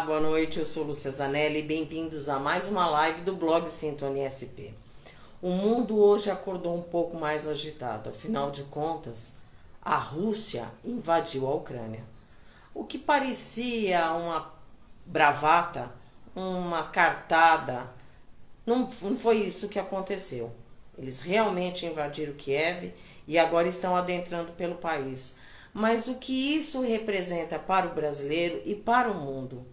Boa noite, eu sou Lúcia Zanelli e bem-vindos a mais uma live do blog Sintonia SP. O mundo hoje acordou um pouco mais agitado, afinal de contas, a Rússia invadiu a Ucrânia. O que parecia uma bravata, uma cartada, não foi isso que aconteceu. Eles realmente invadiram Kiev e agora estão adentrando pelo país. Mas o que isso representa para o brasileiro e para o mundo?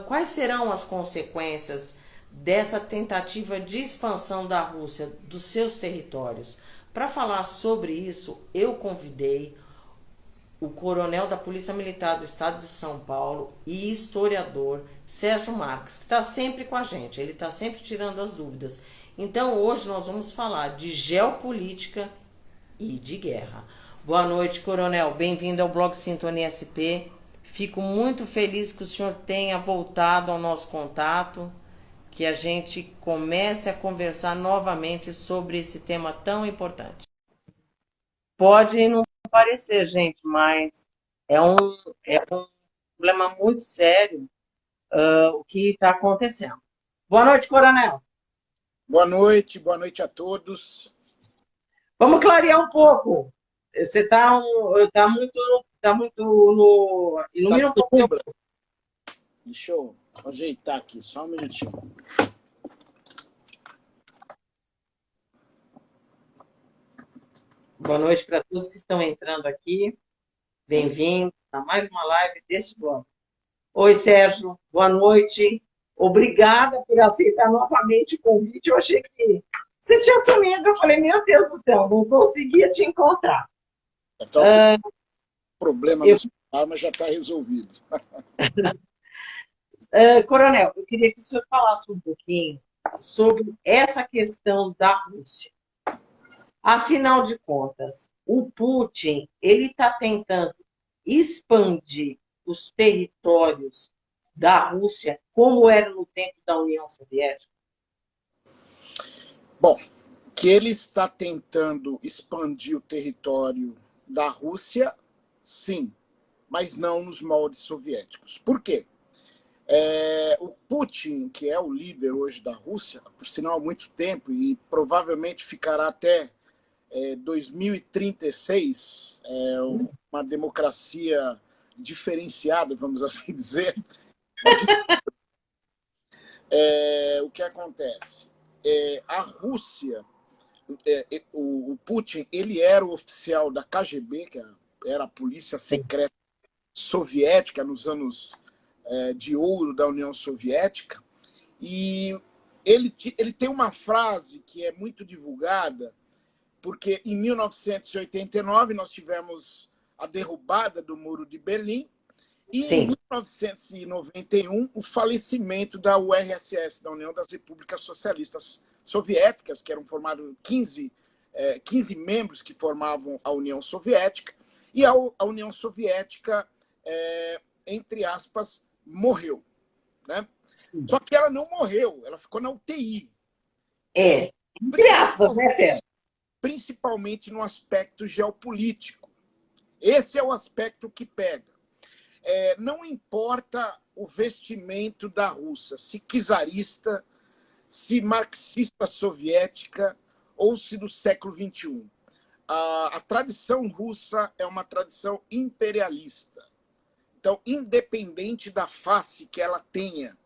Quais serão as consequências dessa tentativa de expansão da Rússia dos seus territórios? Para falar sobre isso, eu convidei o coronel da Polícia Militar do Estado de São Paulo e historiador Sérgio Marques, que está sempre com a gente, ele está sempre tirando as dúvidas. Então hoje nós vamos falar de geopolítica e de guerra. Boa noite, coronel. Bem-vindo ao blog Sintonia SP. Fico muito feliz que o senhor tenha voltado ao nosso contato, que a gente comece a conversar novamente sobre esse tema tão importante. Pode não parecer, gente, mas é um, é um problema muito sério, o que está acontecendo. Boa noite, coronel. Boa noite a todos. Vamos clarear um pouco. Você tá muito no. Tá Ilumina um pouco teu. sombra? Deixa eu ajeitar aqui, só um minutinho. Boa noite para todos que estão entrando aqui. Bem-vindo a mais uma live deste blog. Oi, Sérgio. Boa noite. Obrigada por aceitar novamente o convite. Eu achei que você tinha sumido. Eu falei, meu Deus do céu, não conseguia te encontrar. Tá com problema Eu, no celular, mas já está resolvido. Coronel, eu queria que o senhor falasse um pouquinho sobre essa questão da Rússia. Afinal de contas, o Putin ele está tentando expandir os territórios da Rússia como era no tempo da União Soviética? Bom, que ele está tentando expandir o território da Rússia, sim, mas não nos moldes soviéticos. Por quê? O Putin, que é o líder hoje da Rússia, por sinal há muito tempo, e provavelmente ficará até 2036, uma democracia diferenciada, vamos assim dizer. O que acontece? A Rússia, o Putin, ele era o oficial da KGB, que era a polícia secreta soviética nos anos de ouro da União Soviética, e ele tem uma frase que é muito divulgada, porque em 1989 nós tivemos a derrubada do Muro de Berlim, e em Sim. 1991, o falecimento da URSS, da União das Repúblicas Socialistas Soviéticas, que eram formados 15 membros que formavam a União Soviética, e a União Soviética, entre aspas, morreu. Né? Sim. Só que ela não morreu, ela ficou na UTI. Entre aspas, né, Sérgio? Principalmente no aspecto geopolítico. Esse é o aspecto que pega. Não importa o vestimento da Rússia, se czarista, se marxista soviética ou se do século XXI. A tradição russa é uma tradição imperialista. Então, independente da face que ela tenha,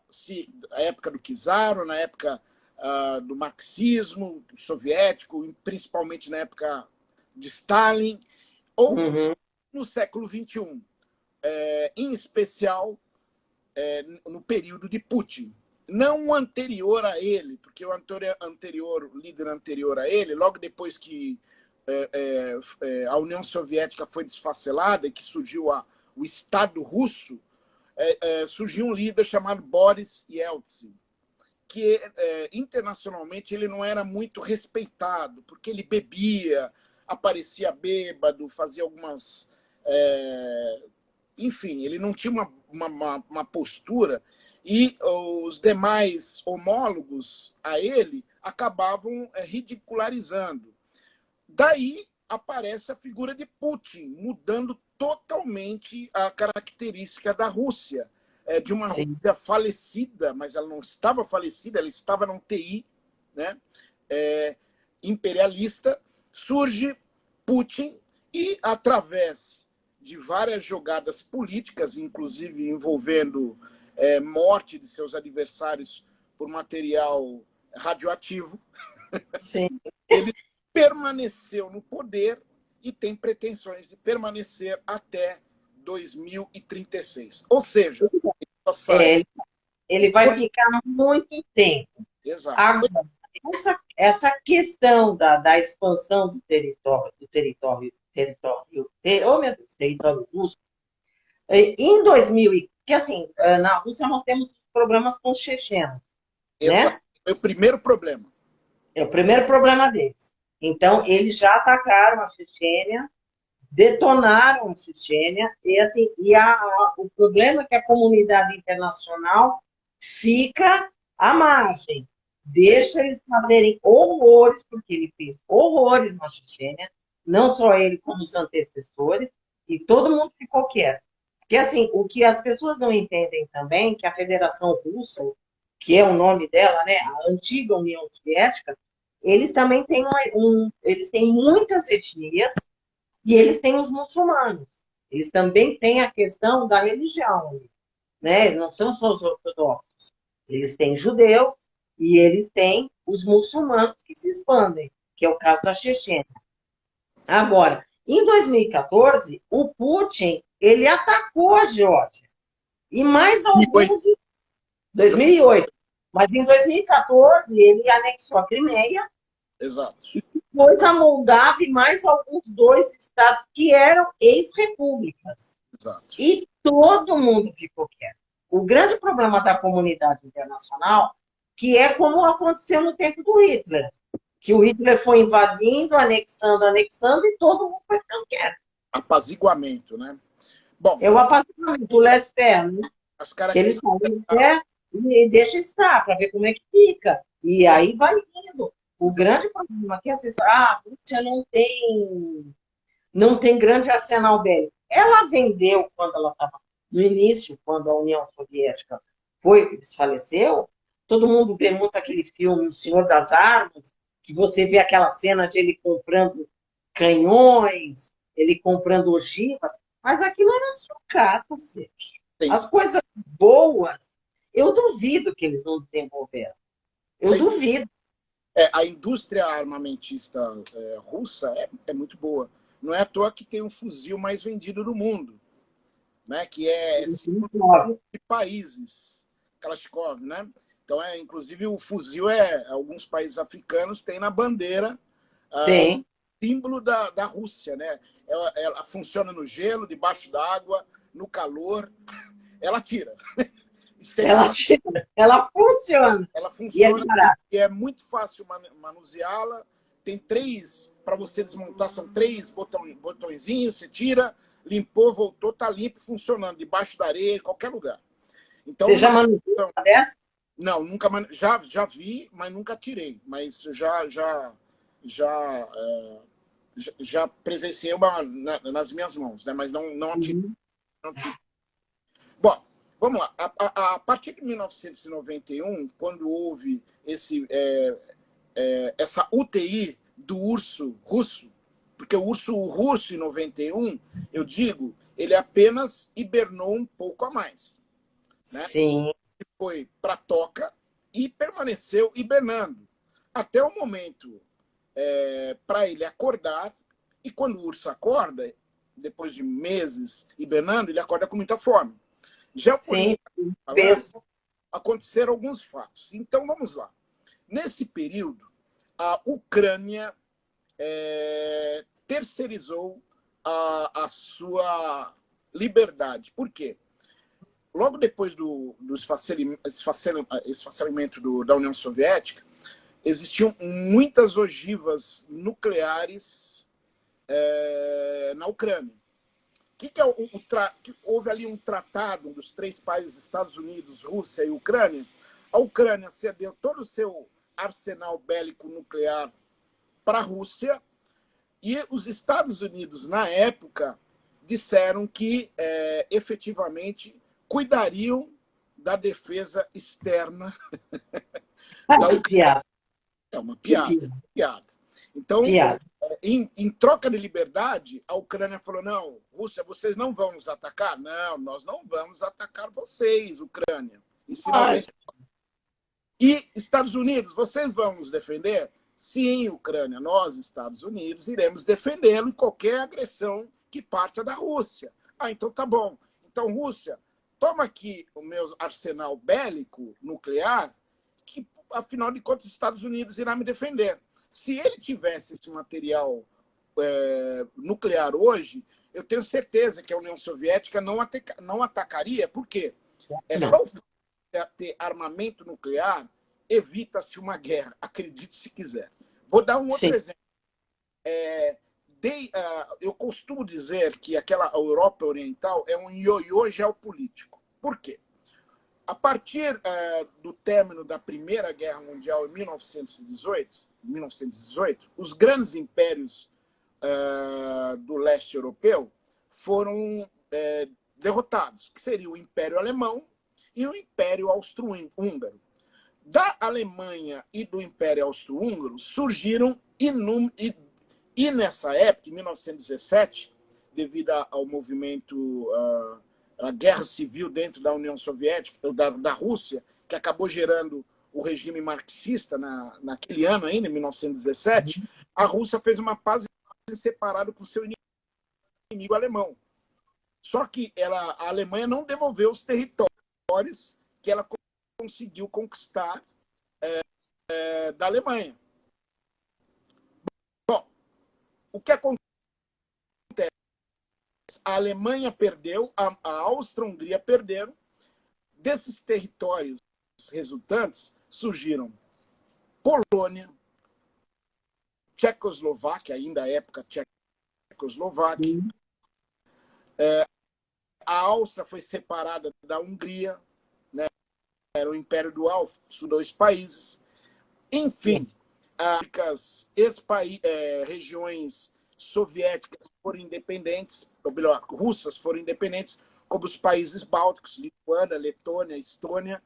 se na época do czar ou na época do marxismo soviético, principalmente na época de Stalin, ou no século XXI, em especial no período de Putin. Não o anterior a ele, porque o líder anterior a ele, logo depois que a União Soviética foi desfacelada e que surgiu o Estado russo, surgiu um líder chamado Boris Yeltsin, que internacionalmente ele não era muito respeitado, porque ele bebia, aparecia bêbado, fazia algumas... enfim, ele não tinha uma postura, e os demais homólogos a ele acabavam ridicularizando. Daí aparece a figura de Putin, mudando totalmente a característica da Rússia, de uma Sim. Rússia falecida, mas ela não estava falecida, ela estava na UTI, né? Imperialista. Surge Putin e, através de várias jogadas políticas, inclusive envolvendo morte de seus adversários por material radioativo, Sim. ele permaneceu no poder e tem pretensões de permanecer até 2036. Ou seja, Ele vai ficar muito tempo. Exato. Agora, essa questão da expansão do território, oh, meu Deus, território russo, em 2000, que assim, na Rússia nós temos problemas com os chechenos, Exato. né? É o primeiro problema. É o primeiro problema deles. Então, eles já atacaram a Chechênia, detonaram a Chechênia, e assim, o problema é que a comunidade internacional fica à margem, deixa eles fazerem horrores, porque ele fez horrores na Chechênia, não só ele, como os antecessores, e todo mundo ficou quieto. Porque, assim, o que as pessoas não entendem também, que a Federação Russa, que é o nome dela, né, a antiga União Soviética, eles também têm eles têm muitas etnias, e eles têm os muçulmanos. Eles também têm a questão da religião, né? Não são só os ortodoxos. Eles têm judeus e eles têm os muçulmanos que se expandem, que é o caso da Chechênia. Agora, em 2014, o Putin, ele atacou a Geórgia. E mais alguns... 2008. Mas em 2014, ele anexou a Crimeia. Exato. E depois a Moldávia e mais alguns 2 estados que eram ex-repúblicas. Exato. E todo mundo ficou quieto. O grande problema da comunidade internacional, que é como aconteceu no tempo do Hitler, que o Hitler foi invadindo, anexando, e todo mundo foi ficando quieto. Apaziguamento, né? Bom, é o apaziguamento, o laissez-faire, né? Que eles falam, e deixa estar, para ver como é que fica. E aí vai indo. O grande problema é que a Rússia não tem grande arsenal bélico. Ela vendeu quando ela estava no início, quando a União Soviética desfaleceu. Todo mundo vê muito aquele filme O Senhor das Armas, que você vê aquela cena de ele comprando canhões, ele comprando ogivas, mas aquilo era sucata, Sérgio. As coisas boas, eu duvido que eles não desenvolveram. Eu duvido. A indústria armamentista russa é muito boa. Não é à toa que tem o fuzil mais vendido do mundo, né? Que é de países, Kalashnikov, né? Então, inclusive, o fuzil alguns países africanos têm na bandeira símbolo da Rússia, né? Ela funciona no gelo, debaixo d'água, no calor, ela tira. Ela funciona. Ela funciona e é muito fácil manuseá-la. Tem 3, para você desmontar, são 3 botõezinhos, você tira, limpou, voltou, tá limpo, funcionando, debaixo da areia, em qualquer lugar. Então, você já manuseou dessa? Não, nunca já vi, mas nunca tirei. Mas já presenciei uma nas minhas mãos, né? Mas não atirei. Não tirei. Bom, vamos lá. A partir de 1991, quando houve essa UTI do urso russo, porque o urso russo em 91, eu digo, ele apenas hibernou um pouco a mais. Né? Sim. Ele foi para a toca e permaneceu hibernando até o momento para ele acordar. E quando o urso acorda, depois de meses hibernando, ele acorda com muita fome. Aconteceram alguns fatos. Então, vamos lá. Nesse período, a Ucrânia terceirizou a sua liberdade. Por quê? Logo depois do esfacelamento da União Soviética, existiam muitas ogivas nucleares na Ucrânia. Houve ali um tratado dos 3 países, Estados Unidos, Rússia e Ucrânia. A Ucrânia cedeu todo o seu arsenal bélico nuclear para a Rússia e os Estados Unidos, na época, disseram que efetivamente cuidariam da defesa externa da Que piada. É uma Que piada, piada. piada. Então, Piada. em troca de liberdade, a Ucrânia falou: não, Rússia, vocês não vão nos atacar? Não, nós não vamos atacar vocês, Ucrânia. E se não vem... E Estados Unidos, vocês vão nos defender? Sim, Ucrânia, nós, Estados Unidos, iremos defendê-lo em qualquer agressão que parta da Rússia. Ah, então tá bom. Então, Rússia, toma aqui o meu arsenal bélico nuclear, que, afinal de contas, os Estados Unidos irá me defender. Se ele tivesse esse material nuclear hoje, eu tenho certeza que a União Soviética não atacaria. Por quê? Só o ter armamento nuclear evita-se uma guerra, acredite se quiser. Vou dar um outro exemplo. Eu costumo dizer que aquela Europa Oriental é um ioiô geopolítico. Por quê? A partir do término da Primeira Guerra Mundial, em 1918, os grandes impérios do leste europeu foram derrotados, que seria o Império Alemão e o Império Austro-Húngaro. Da Alemanha e do Império Austro-Húngaro surgiram e nessa época, em 1917, devido ao movimento, a guerra civil dentro da União Soviética, da Rússia, que acabou gerando o regime marxista naquele ano ainda, em 1917, a Rússia fez uma paz separada com seu inimigo alemão. Só que a Alemanha não devolveu os territórios que ela conseguiu conquistar da Alemanha. Bom, o que acontece? A Alemanha perdeu, a Áustria-Hungria perderam. Desses territórios resultantes surgiram Polônia, Tchecoslováquia, ainda à época Tchecoslováquia. A Áustria foi separada da Hungria, né? Era o Império Dual, são dois países. Enfim, as regiões soviéticas foram independentes, ou melhor, russas foram independentes, como os países bálticos, Lituânia, Letônia, Estônia,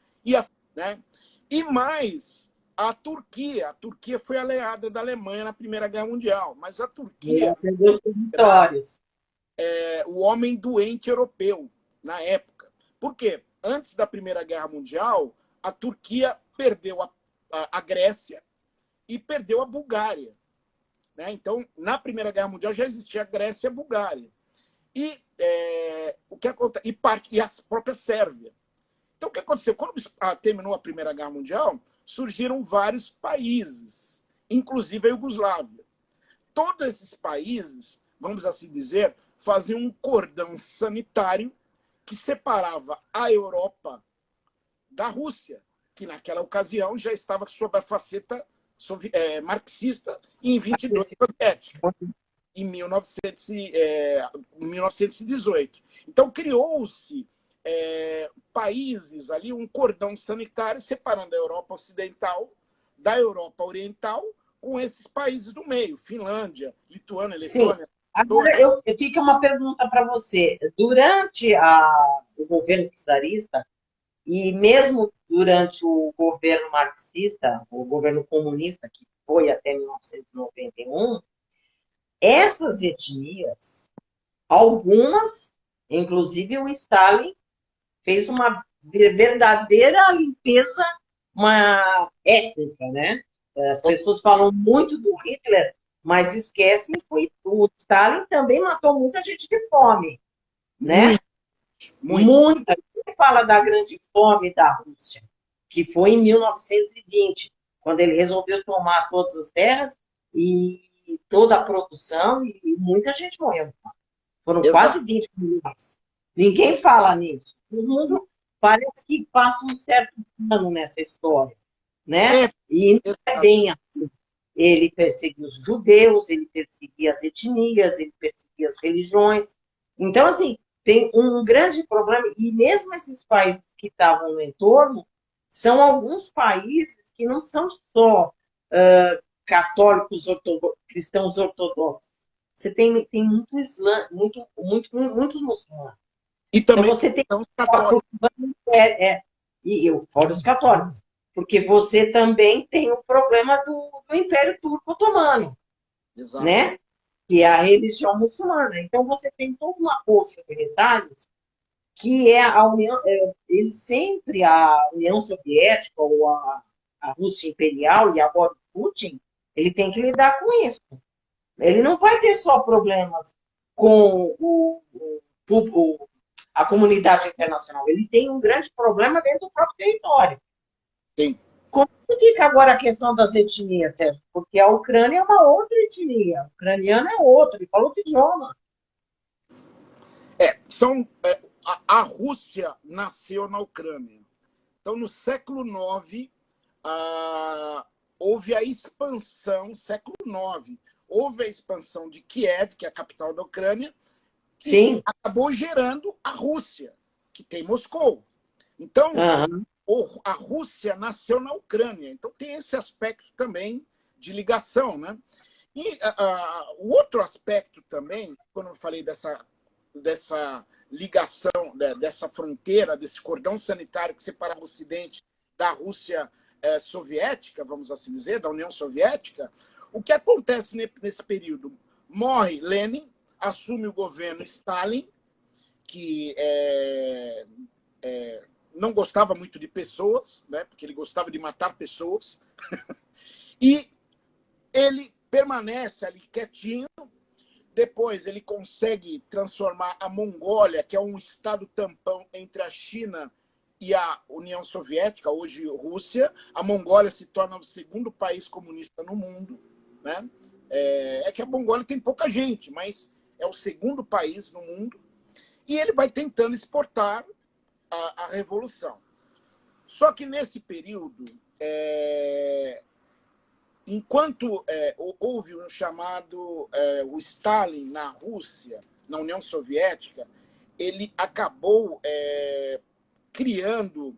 e mais a Turquia. A Turquia foi aliada da Alemanha na Primeira Guerra Mundial, mas a Turquia o homem doente europeu na época. Por quê? Antes da Primeira Guerra Mundial, a Turquia perdeu a Grécia e perdeu a Bulgária. Então, na Primeira Guerra Mundial já existia a Grécia e a Bulgária. E o que acontece? E a própria Sérvia. Então, o que aconteceu? Quando terminou a Primeira Guerra Mundial, surgiram vários países, inclusive a Iugoslávia. Todos esses países, vamos assim dizer, faziam um cordão sanitário que separava a Europa da Rússia, que naquela ocasião já estava sob a faceta marxista e em 22 soviética, em 1918. Então, criou-se países ali, um cordão sanitário separando a Europa Ocidental da Europa Oriental, com esses países do meio, Finlândia, Lituânia, Letônia. Agora, fica uma pergunta para você. Durante o governo czarista, e mesmo durante o governo marxista, o governo comunista, que foi até 1991, essas etnias, algumas, inclusive o Stalin, fez uma verdadeira limpeza étnica, né? As pessoas falam muito do Hitler, mas esquecem que o Stalin também matou muita gente de fome, né? Muita. Ele fala da grande fome da Rússia, que foi em 1920, quando ele resolveu tomar todas as terras e toda a produção, e muita gente morreu. Foram quase 20 milhões. Ninguém fala nisso. O mundo parece que passa um certo plano nessa história, né? E não é bem assim. Ele perseguia os judeus, ele perseguia as etnias, ele perseguia as religiões. Então, assim, tem um grande problema, e mesmo esses países que estavam no entorno, são alguns países que não são só católicos cristãos ortodoxos, você tem muito islã, muitos muçulmanos. E Então também você tem são os católicos. e eu fora os católicos, porque você também tem o problema do Império Turco Otomano, Exato. né? Que é a religião muçulmana. Então você tem toda uma coxa de retalhos que é a União, ele sempre a União Soviética ou a Rússia Imperial e agora o Putin, ele tem que lidar com isso. Ele não vai ter só problemas com a comunidade internacional, ele tem um grande problema dentro do próprio território. Sim. Como fica agora a questão das etnias, Sérgio? Porque a Ucrânia é uma outra etnia, o ucraniano é outro, ele fala outro idioma. A Rússia nasceu na Ucrânia. Então, no século IX, houve a expansão, século IX, houve a expansão de Kiev, que é a capital da Ucrânia, que Sim. acabou gerando a Rússia, que tem Moscou. Então, a Rússia nasceu na Ucrânia. Então, tem esse aspecto também de ligação, né? E o outro aspecto também, quando eu falei dessa ligação, dessa fronteira, desse cordão sanitário que separava o Ocidente da Rússia soviética, vamos assim dizer, da União Soviética, o que acontece nesse período? Morre Lenin, assume o governo Stalin, que não gostava muito de pessoas, né, porque ele gostava de matar pessoas, e ele permanece ali quietinho. Depois ele consegue transformar a Mongólia, que é um estado tampão entre a China e a União Soviética, hoje Rússia. A Mongólia se torna o segundo país comunista no mundo, né? É que a Mongólia tem pouca gente, mas é o segundo país no mundo. E ele vai tentando exportar a revolução. Só que nesse período, enquanto houve um chamado o Stalin na Rússia, na União Soviética, ele acabou criando,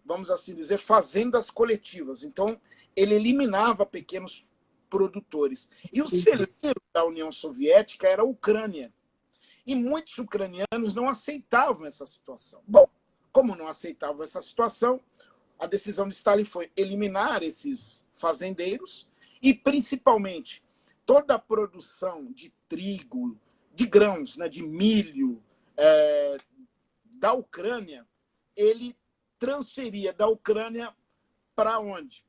vamos assim dizer, fazendas coletivas. Então, ele eliminava pequenos produtores. E o celeiro da União Soviética era a Ucrânia. E muitos ucranianos não aceitavam essa situação. Bom, como não aceitavam essa situação, a decisão de Stalin foi eliminar esses fazendeiros e, principalmente, toda a produção de trigo, de grãos, né, de milho, da Ucrânia, ele transferia da Ucrânia para onde?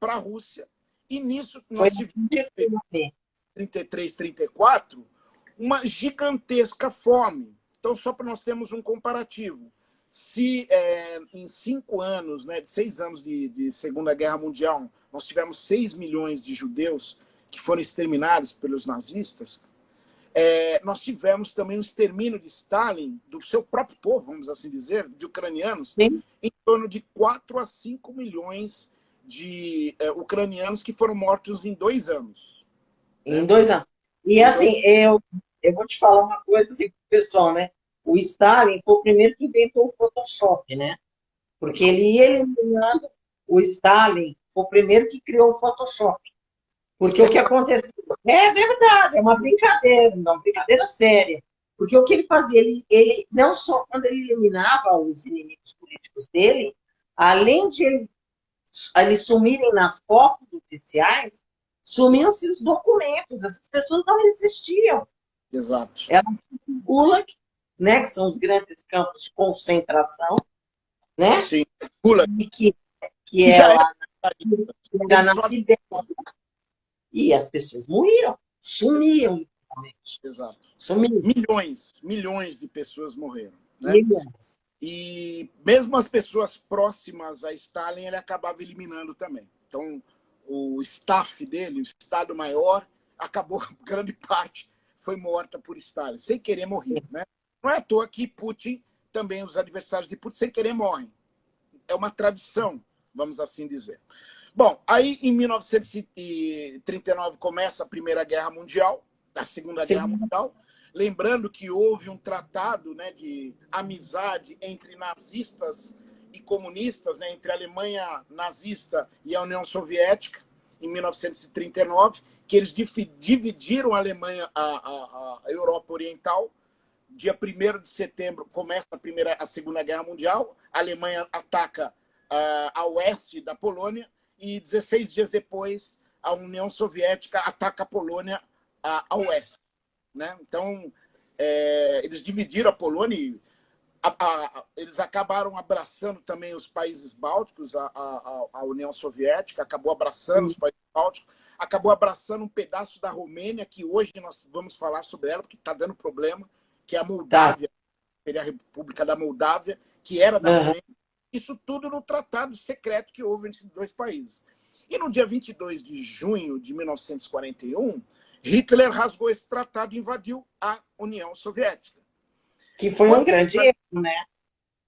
Para a Rússia. E nisso nós tivemos, em 33, 34, uma gigantesca fome. Então, só para nós termos um comparativo, se em 5 anos, né, 6 anos de Segunda Guerra Mundial, nós tivemos 6 milhões de judeus que foram exterminados pelos nazistas, nós tivemos também o extermínio de Stalin, do seu próprio povo, vamos assim dizer, de ucranianos, sim, em torno de 4 a 5 milhões de ucranianos que foram mortos em 2 anos. Em 2 anos. E assim, eu vou te falar uma coisa assim, pessoal, né? O Stalin foi o primeiro que inventou o Photoshop, né? Porque ele ia eliminando. O Stalin foi o primeiro que criou o Photoshop. Porque o que aconteceu... É verdade, é uma brincadeira séria. Porque o que ele fazia, ele não só quando ele eliminava os inimigos políticos dele, além de eles sumirem nas fotos oficiais, sumiam-se os documentos, essas pessoas não existiam. Exato. Ela Gulag, né, que são os grandes campos de concentração, né? Sim, Gulag. E que era na Sibéria. E as pessoas morreram, sumiam, literalmente. Exato. Sumiram. Milhões de pessoas morreram. Né? Milhões. E mesmo as pessoas próximas a Stalin, ele acabava eliminando também. Então, o staff dele, o Estado-Maior, acabou, grande parte foi morta por Stalin, sem querer morrer. Né? Não é à toa que Putin, também os adversários de Putin, sem querer morrem. É uma tradição, vamos assim dizer. Bom, aí em 1939 começa a Primeira Guerra Mundial, a Segunda Guerra Mundial. Lembrando que houve um tratado, né, de amizade entre nazistas e comunistas, né, entre a Alemanha nazista e a União Soviética, em 1939, que eles dividiram a Alemanha, a Europa Oriental. Dia 1º de setembro começa a Segunda Guerra Mundial, a Alemanha ataca a oeste da Polônia e 16 dias depois a União Soviética ataca a Polônia a oeste. Né? Então, eles dividiram a Polônia e eles acabaram abraçando também os países bálticos, a União Soviética acabou abraçando os países bálticos, acabou abraçando um pedaço da Romênia, que hoje nós vamos falar sobre ela, porque está dando problema, que é a Moldávia, seria a República da Moldávia, que era da Romênia. Isso tudo no tratado secreto que houve entre esses dois países. E no dia 22 de junho de 1941, Hitler rasgou esse tratado e invadiu a União Soviética. Que foi um grande erro, né?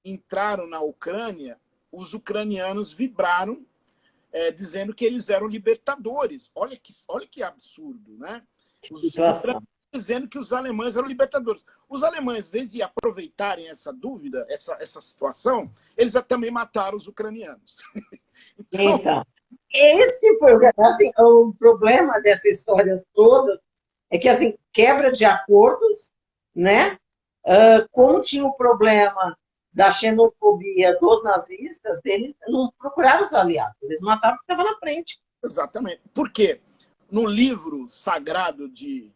Entraram na Ucrânia, os ucranianos vibraram, dizendo que eles eram libertadores. Olha que absurdo, né? Os ucranianos dizendo que os alemães eram libertadores. Os alemães, em vez de aproveitarem essa dúvida, essa situação, eles também mataram os ucranianos. Então, esse foi assim, o problema dessas histórias todas, é que assim, quebra de acordos, né? Como tinha o problema da xenofobia dos nazistas, eles não procuraram os aliados, eles mataram o que estava na frente. Exatamente. Por quê? No livro sagrado de,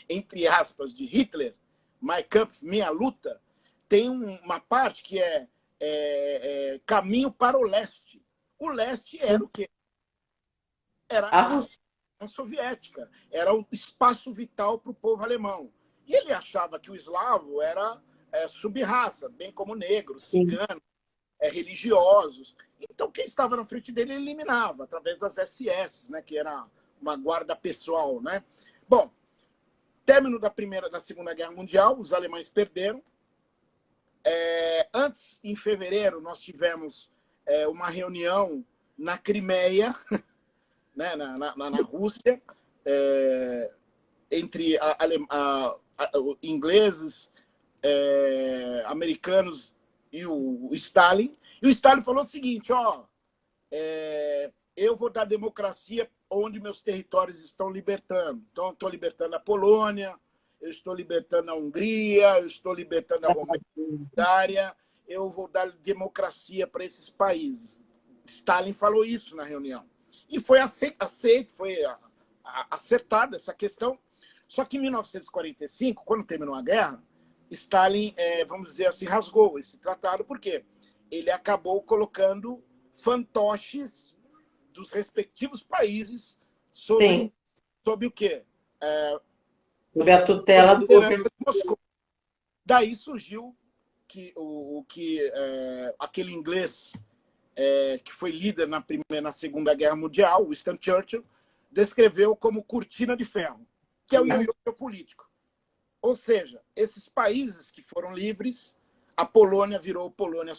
entre aspas, de Hitler, Mein Kampf, Minha Luta, tem uma parte que é Caminho para o Leste. O leste era o quê? Era a União Soviética. Era o espaço vital para o povo alemão. E ele achava que o eslavo era sub-raça, bem como negros, ciganos, religiosos. Então, quem estava na frente dele, ele eliminava, através das SS, né, que era uma guarda pessoal. Né? Bom, término da Segunda Guerra Mundial, os alemães perderam. Antes, em fevereiro, nós tivemos uma reunião na Crimeia, né, na Rússia, entre ingleses, americanos e o Stalin. E o Stalin falou o seguinte, eu vou dar democracia onde meus territórios estão libertando. Então, eu estou libertando a Polônia, eu estou libertando a Hungria, eu estou libertando a Romênia, Bulgária, eu vou dar democracia para esses países. Stalin falou isso na reunião. E foi aceito, foi acertada essa questão. Só que em 1945, quando terminou a guerra, Stalin, vamos dizer assim, rasgou esse tratado. Por quê? Ele acabou colocando fantoches dos respectivos países sobre o quê? Sob a tutela do governo de Moscou. Daí surgiu aquele inglês que foi líder na Segunda Guerra Mundial, Winston Churchill, descreveu como cortina de ferro, que é o ioiô político. Ou seja, esses países que foram livres, a Polônia virou Polônia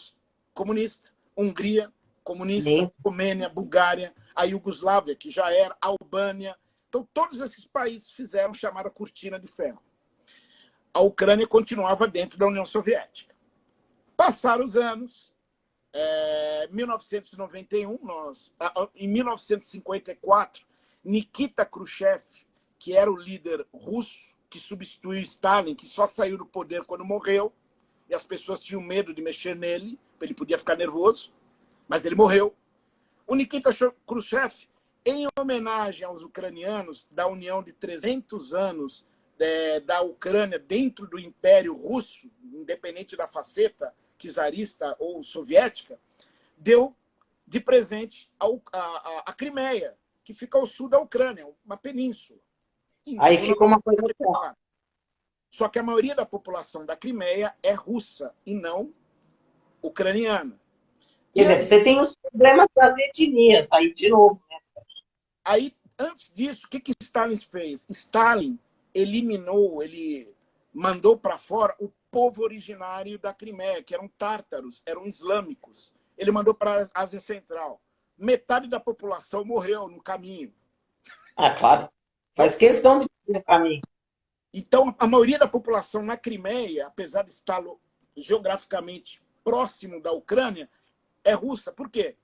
comunista, Hungria comunista, Romênia, Bulgária, a Iugoslávia, que já era, a Albânia. Então, todos esses países fizeram chamada cortina de ferro. A Ucrânia continuava dentro da União Soviética. Passaram os anos, 1991, em 1954, Nikita Khrushchev, que era o líder russo, que substituiu Stalin, que só saiu do poder quando morreu, e as pessoas tinham medo de mexer nele, ele podia ficar nervoso, mas ele morreu. O Nikita Khrushchev, em homenagem aos ucranianos da união de 300 anos da Ucrânia dentro do Império Russo, independente da faceta czarista ou soviética, deu de presente a Crimeia, que fica ao sul da Ucrânia, uma península. Aí ficou uma coisa boa. Só que a maioria da população da Crimeia é russa e não ucraniana. Quer dizer, você tem os problemas das etnias aí de novo, né? Aí, antes disso, o que Stalin fez? Stalin eliminou, ele mandou para fora o povo originário da Crimeia, que eram tártaros, eram islâmicos. Ele mandou para a Ásia Central. Metade da população morreu no caminho. Ah, claro. Faz questão de ir no caminho. Então, a maioria da população na Crimeia, apesar de estar geograficamente próximo da Ucrânia, é russa. Por quê?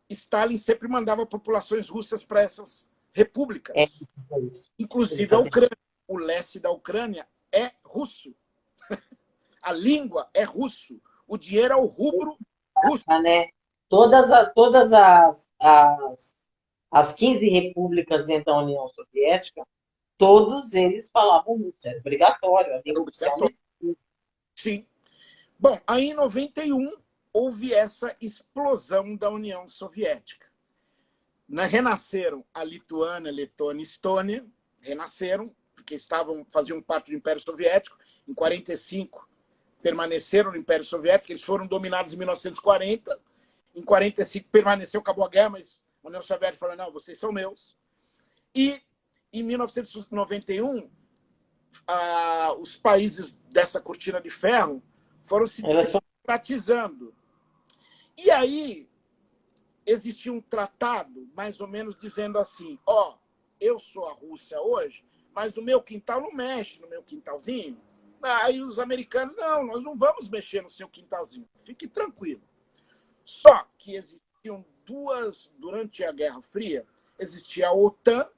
Stalin sempre mandava populações russas para essas repúblicas, inclusive a Ucrânia. O leste da Ucrânia é russo. A língua é russo. O dinheiro é o rubro russo. Né? As 15 repúblicas dentro da União Soviética, todos eles falavam russo, era obrigatório, a língua oficial. Sim. Bom, aí em 91 houve essa explosão da União Soviética. Renasceram a Lituânia, Letônia e Estônia, renasceram, porque faziam parte do Império Soviético. Em 45 permaneceram no Império Soviético, eles foram dominados em 1940. Em 45 permaneceu, acabou a guerra, mas a União Soviética falou, não, vocês são meus. E em 1991, os países dessa cortina de ferro foram se democratizando. E aí existia um tratado, mais ou menos, dizendo assim, eu sou a Rússia hoje, mas no meu quintal não mexe, no meu quintalzinho. Aí os americanos, não, nós não vamos mexer no seu quintalzinho, fique tranquilo. Só que existiam durante a Guerra Fria, existia a OTAN,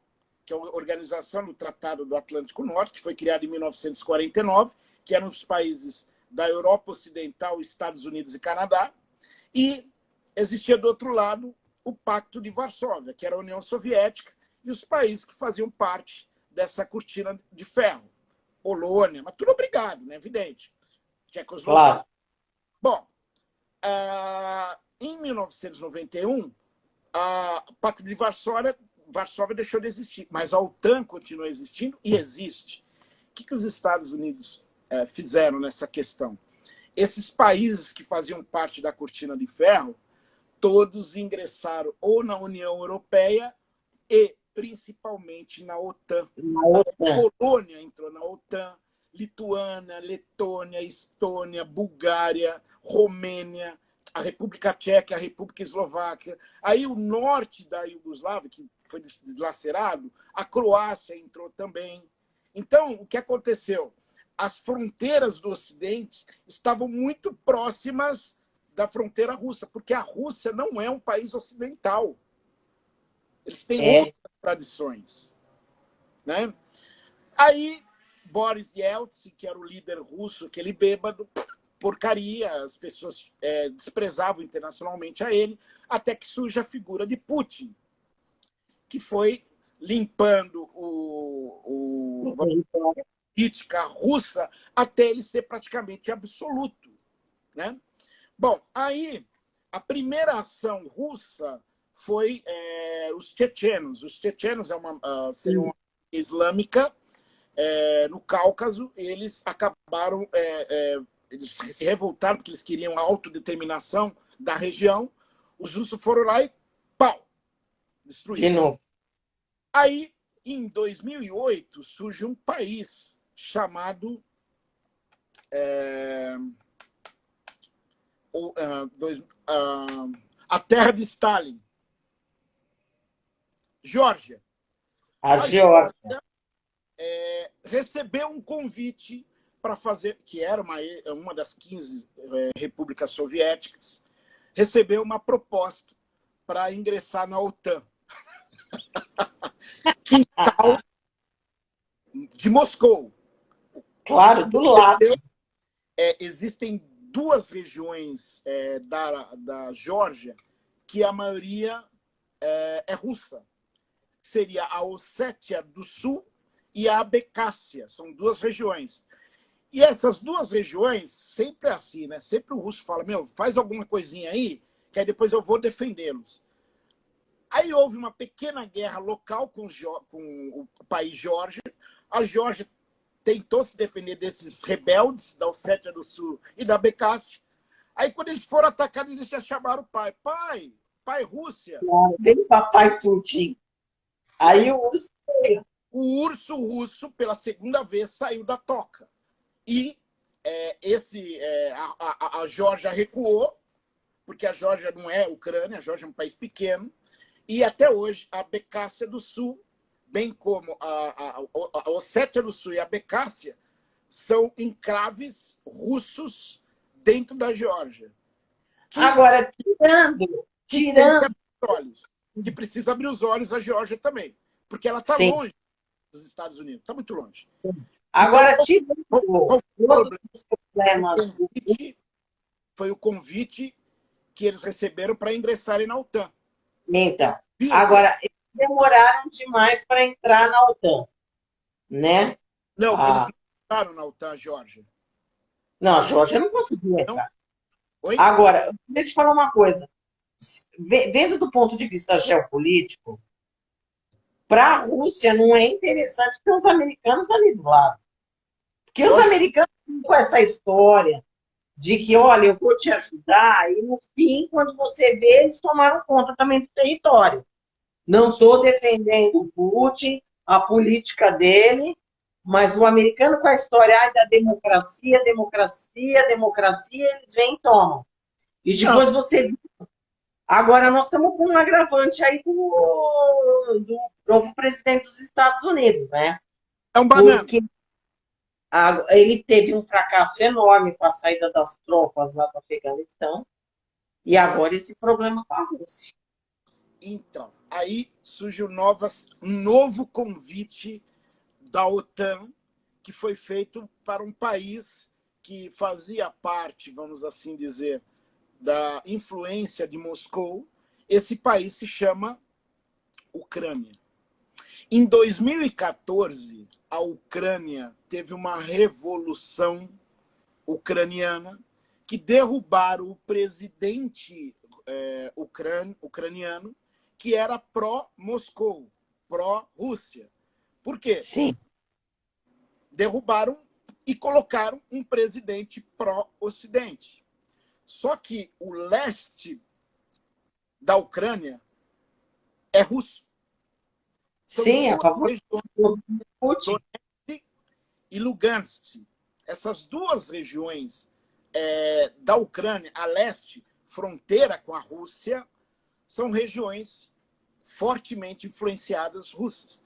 que é a Organização do Tratado do Atlântico Norte, que foi criada em 1949, que eram os países da Europa Ocidental, Estados Unidos e Canadá, e existia do outro lado o Pacto de Varsóvia, que era a União Soviética, e os países que faziam parte dessa cortina de ferro. Polônia, mas tudo obrigado, né? Evidente. Tchecoslováquia. Claro. Bom, em 1991, o Pacto de Varsóvia deixou de existir, mas a OTAN continua existindo e existe. O que os Estados Unidos fizeram nessa questão? Esses países que faziam parte da cortina de ferro, todos ingressaram ou na União Europeia e principalmente na OTAN. A Polônia entrou na OTAN, Lituânia, Letônia, Estônia, Bulgária, Romênia, a República Tcheca, a República Eslováquia. Aí o norte da Iugoslávia, que foi dilacerado, a Croácia entrou também. Então, o que aconteceu? As fronteiras do Ocidente estavam muito próximas da fronteira russa, porque a Rússia não é um país ocidental. Eles têm outras tradições. Né? Aí, Boris Yeltsin, que era o líder russo, aquele bêbado, porcaria, as pessoas desprezavam internacionalmente a ele, até que surge a figura de Putin, que foi limpando a política russa até ele ser praticamente absoluto. Né? Bom, aí a primeira ação russa foi os chechenos. Os chechenos seriam uma islâmica no Cáucaso. Eles acabaram, eles se revoltaram porque eles queriam a autodeterminação da região. Os russos foram lá e pau! Destruíram. De novo. Aí, em 2008, surge um país chamado a terra de Stalin. Geórgia. A Geórgia recebeu um convite para fazer, que era uma das 15 repúblicas soviéticas, recebeu uma proposta para ingressar na OTAN. Quintal de Moscou. Claro, do lado. Existem duas regiões da Geórgia que a maioria é russa. Seria a Ossétia do Sul e a Abecácia. São duas regiões. E essas duas regiões, sempre é assim, né? Sempre o russo fala, faz alguma coisinha aí, que aí depois eu vou defendê-los. Aí houve uma pequena guerra local com o país Geórgia. A Geórgia tentou se defender desses rebeldes da Ossétia do Sul e da Abecácia. Aí, quando eles foram atacados, eles já chamaram o pai. Pai Rússia. Vem papai Putin. Aí o urso russo, pela segunda vez, saiu da toca. E a Geórgia recuou, porque a Geórgia não é Ucrânia, a Geórgia é um país pequeno. E até hoje, a Abecácia do Sul, bem como a Ossétia do Sul e a Abecácia, são enclaves russos dentro da Geórgia. Agora, tirando olhos. Que precisa abrir os olhos a Geórgia também. Porque ela está longe dos Estados Unidos, está muito longe. Agora, então, tirando todos os problemas... Foi o convite que eles receberam para ingressarem na OTAN. Então, agora, eles demoraram demais para entrar na OTAN, né? Não, eles não entraram na OTAN, Geórgia. Não, a Geórgia não conseguiu entrar. Oi? Agora, deixa eu te falar uma coisa. Vendo do ponto de vista geopolítico, para a Rússia não é interessante ter os americanos ali do lado. Porque os americanos com essa história de que, olha, eu vou te ajudar, e no fim, quando você vê, eles tomaram conta também do território. Não estou defendendo o Putin, a política dele, mas o americano com a história da democracia, democracia, democracia, eles vêm e tomam. E depois você vê. Agora nós estamos com um agravante aí do novo presidente dos Estados Unidos, né? É um banana. Porque ele teve um fracasso enorme com a saída das tropas lá do Afeganistão, e agora esse problema com a Rússia. Então, aí surge um novo convite da OTAN, que foi feito para um país que fazia parte, vamos assim dizer, da influência de Moscou. Esse país se chama Ucrânia. Em 2014, a Ucrânia teve uma revolução ucraniana que derrubaram o presidente ucraniano, que era pró-Moscou, pró-Rússia. Por quê? Sim. Derrubaram e colocaram um presidente pró-Ocidente. Só que o leste da Ucrânia é russo. Sim, a favor do Putin. Donetsk e Lugansk. Essas duas regiões da Ucrânia, a leste, fronteira com a Rússia, são regiões fortemente influenciadas russas.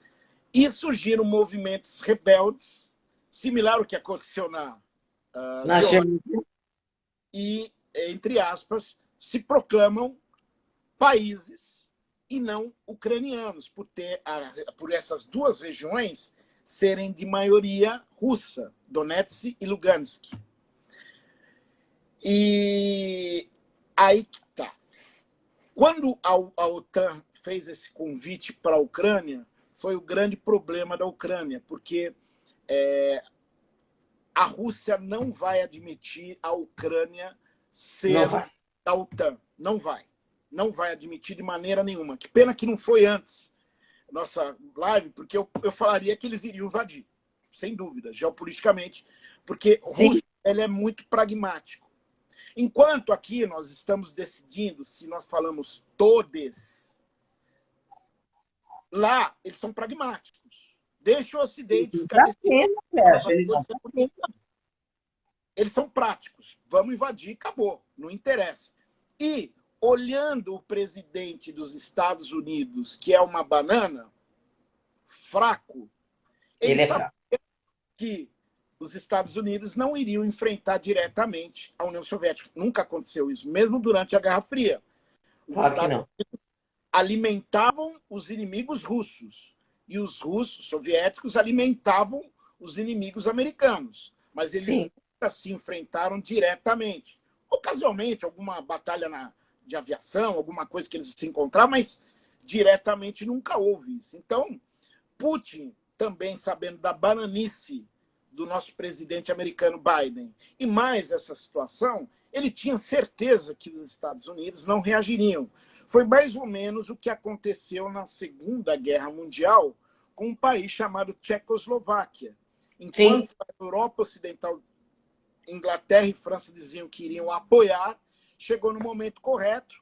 E surgiram movimentos rebeldes, similar ao que aconteceu na Geórgia, e, entre aspas, se proclamam países e não ucranianos, por essas duas regiões serem de maioria russa, Donetsk e Lugansk. E aí que tá. Quando a OTAN fez esse convite para a Ucrânia, foi o grande problema da Ucrânia, porque a Rússia não vai admitir a Ucrânia ser da OTAN. Não vai. Não vai admitir de maneira nenhuma. Que pena que não foi antes nossa live, porque eu falaria que eles iriam invadir, sem dúvida, geopoliticamente, porque o russo ele é muito pragmático. Enquanto aqui nós estamos decidindo se nós falamos todes, lá eles são pragmáticos. Deixa o Ocidente ficar decidindo. Eles são práticos. Vamos invadir, acabou. Não interessa. E olhando o presidente dos Estados Unidos, que é uma banana, fraco, ele sabia que os Estados Unidos não iriam enfrentar diretamente a União Soviética. Nunca aconteceu isso, mesmo durante a Guerra Fria. Os Estados Unidos alimentavam os inimigos russos e os russos soviéticos alimentavam os inimigos americanos. Mas eles nunca se enfrentaram diretamente. Ocasionalmente, alguma batalha de aviação, alguma coisa que eles se encontraram, mas diretamente nunca houve isso. Então, Putin, também sabendo da bananice do nosso presidente americano Biden, e mais essa situação, ele tinha certeza que os Estados Unidos não reagiriam. Foi mais ou menos o que aconteceu na Segunda Guerra Mundial com um país chamado Tchecoslováquia. Enquanto a Europa Ocidental, Inglaterra e França diziam que iriam apoiar, chegou no momento correto.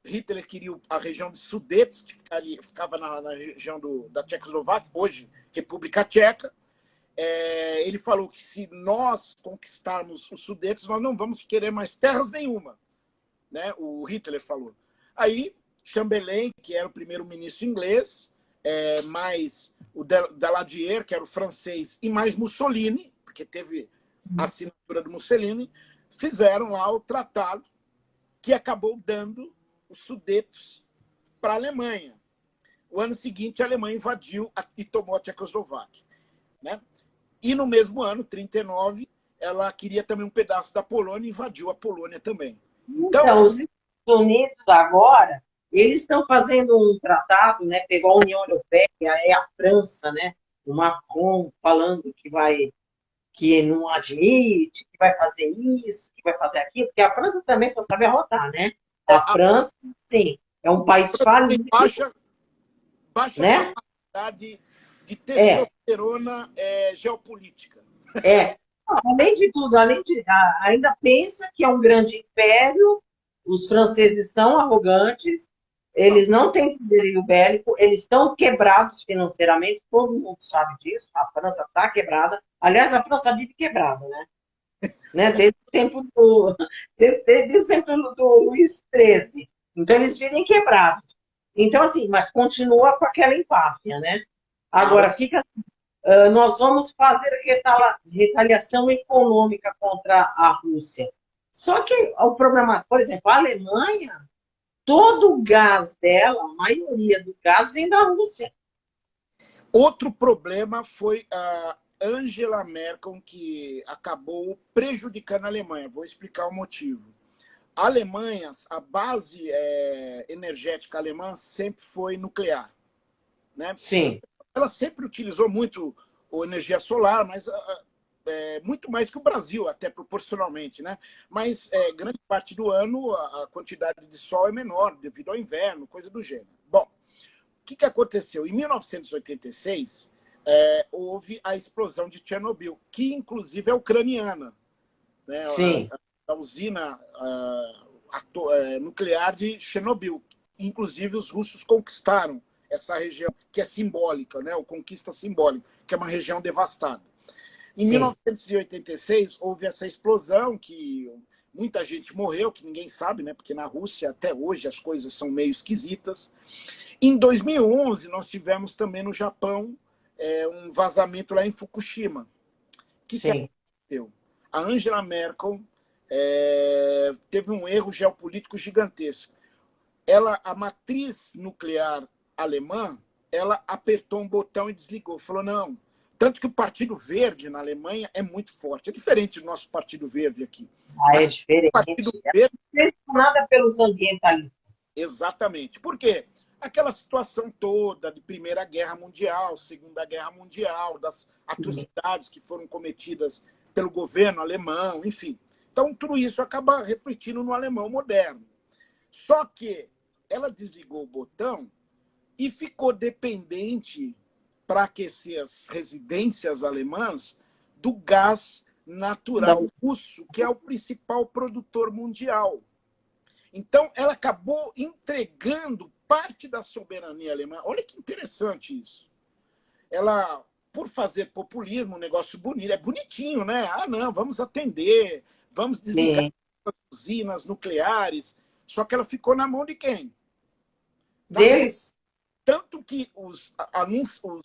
Hitler queria a região de Sudets, que ficava na região da Tchecoslováquia, hoje República Tcheca. Ele falou que se nós conquistarmos os Sudets, nós não vamos querer mais terras nenhuma, né? O Hitler falou. Aí, Chamberlain, que era o primeiro-ministro inglês, mais o Daladier, que era o francês, e mais Mussolini, porque teve a assinatura do Mussolini, fizeram lá o tratado que acabou dando os Sudetos para a Alemanha. O ano seguinte, a Alemanha invadiu e tomou a Tchecoslováquia, né? E no mesmo ano, 1939, ela queria também um pedaço da Polônia e invadiu a Polônia também. Então, os Estados Unidos agora, eles estão fazendo um tratado, né? Pegou a União Europeia, é a França, né? O Macron falando que não admite, que vai fazer isso, que vai fazer aquilo, porque a França também só sabe arrotar, né? A França, sim, é um país falido, baixa né? capacidade de testosterona geopolítica. Além de tudo, ainda pensa que é um grande império, os franceses são arrogantes, eles não têm poderio bélico, eles estão quebrados financeiramente, todo mundo sabe disso, a França está quebrada. Aliás, a França vive quebrada, né? Desde o tempo do Luís XIII. Então, eles vivem quebrados. Então, assim, mas continua com aquela empáfia, né? Agora, nós vamos fazer retaliação econômica contra a Rússia. Só que o problema, por exemplo, a Alemanha, todo o gás dela, a maioria do gás vem da Rússia. Outro problema foi a Angela Merkel, que acabou prejudicando a Alemanha. Vou explicar o motivo. A Alemanha, a base energética alemã sempre foi nuclear, né? Sim. Ela sempre utilizou muito a energia solar, mas muito mais que o Brasil, até proporcionalmente, né? Mas grande parte do ano a quantidade de sol é menor, devido ao inverno, coisa do gênero. Bom, o que aconteceu? Em 1986, houve a explosão de Chernobyl, que inclusive é ucraniana, né? Sim. A usina nuclear de Chernobyl. Inclusive, os russos conquistaram essa região, que é simbólica, né? O conquista simbólica, que é uma região devastada. Em 1986, houve essa explosão que muita gente morreu, que ninguém sabe, né? Porque na Rússia, até hoje, as coisas são meio esquisitas. Em 2011, nós tivemos também no Japão um vazamento lá em Fukushima. O que aconteceu? A Angela Merkel teve um erro geopolítico gigantesco. A matriz nuclear alemã, ela apertou um botão e desligou. Falou, não. Tanto que o Partido Verde na Alemanha é muito forte. É diferente do nosso Partido Verde aqui. É diferente. O Partido Verde é pressionada pelos ambientalistas. Exatamente. Por quê? Aquela situação toda de Primeira Guerra Mundial, Segunda Guerra Mundial, das atrocidades que foram cometidas pelo governo alemão, enfim. Então, tudo isso acaba refletindo no alemão moderno. Só que ela desligou o botão e ficou dependente, para aquecer as residências alemãs, do gás natural russo, que é o principal produtor mundial. Então, ela acabou entregando parte da soberania alemã. Olha que interessante isso. Ela, por fazer populismo, um negócio bonito, é bonitinho, né? Ah, não, vamos atender, vamos desligar as usinas nucleares. Só que ela ficou na mão de quem? Deles. Tanto que os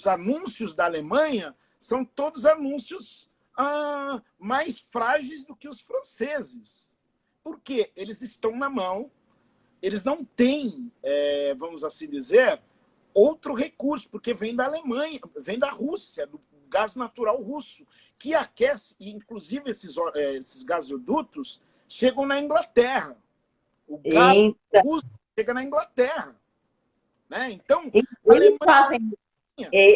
anúncios da Alemanha são todos anúncios mais frágeis do que os franceses. Por quê? Eles estão na mão, eles não têm, vamos assim dizer, outro recurso, porque vem da Alemanha, vem da Rússia, do gás natural russo, que aquece, e inclusive esses gasodutos chegam na Inglaterra. O gás russo chega na Inglaterra. Né? Então, eles fazem,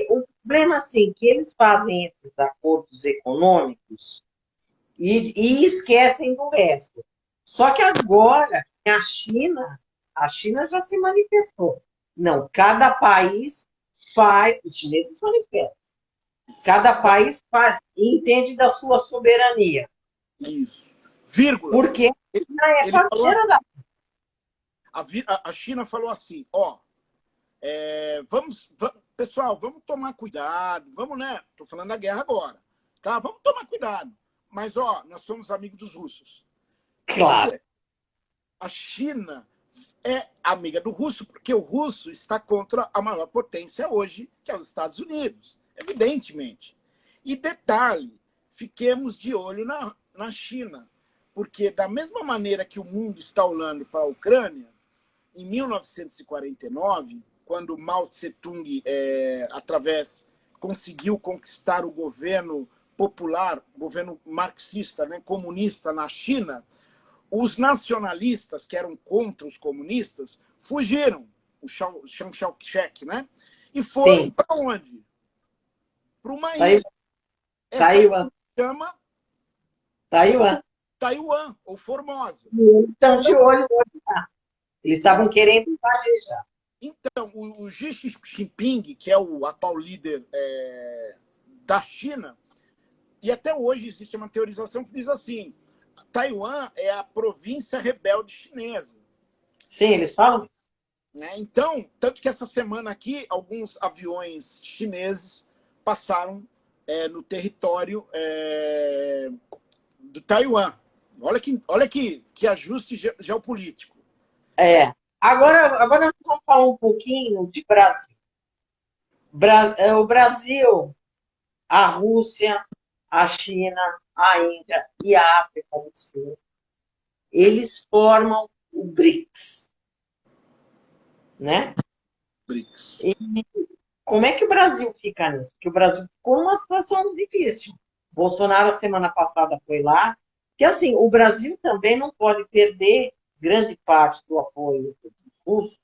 o problema assim, que eles fazem esses acordos econômicos e esquecem do resto. Só que agora, a China já se manifestou. Não, cada país faz, os chineses manifestam. Cada país faz e entende da sua soberania. Isso. Vírgula. Porque é parceira da... A China falou assim, pessoal, vamos tomar cuidado, vamos, né? Estou falando da guerra agora, tá? Vamos tomar cuidado. Mas, nós somos amigos dos russos. Claro. A China é amiga do russo, porque o russo está contra a maior potência hoje, que é os Estados Unidos, evidentemente. E detalhe, fiquemos de olho na China, porque da mesma maneira que o mundo está olhando para a Ucrânia, em 1949, quando Mao Tse-tung, conseguiu conquistar o governo popular, governo marxista, né, comunista na China, os nacionalistas, que eram contra os comunistas, fugiram, o Chiang Kai-shek, né? E foram para onde? Para uma ilha. Taiwan. Chama Taiwan. Taiwan, ou Formosa. Estão de olho lá. Eles estavam querendo invadir já. Então, o Xi Jinping, que é o atual líder da China, e até hoje existe uma teorização que diz assim, Taiwan é a província rebelde chinesa. Sim, eles falam. Né? Então, tanto que essa semana aqui, alguns aviões chineses passaram no território do Taiwan. Olha que ajuste geopolítico. Agora nós vamos falar um pouquinho de Brasil. O Brasil, a Rússia, a China, a Índia e a África do Sul, eles formam o BRICS. Né? BRICS. E como é que o Brasil fica nisso? Porque o Brasil ficou numa situação difícil. Bolsonaro, a semana passada, foi lá. Que, assim, o Brasil também não pode perder grande parte do apoio dos russos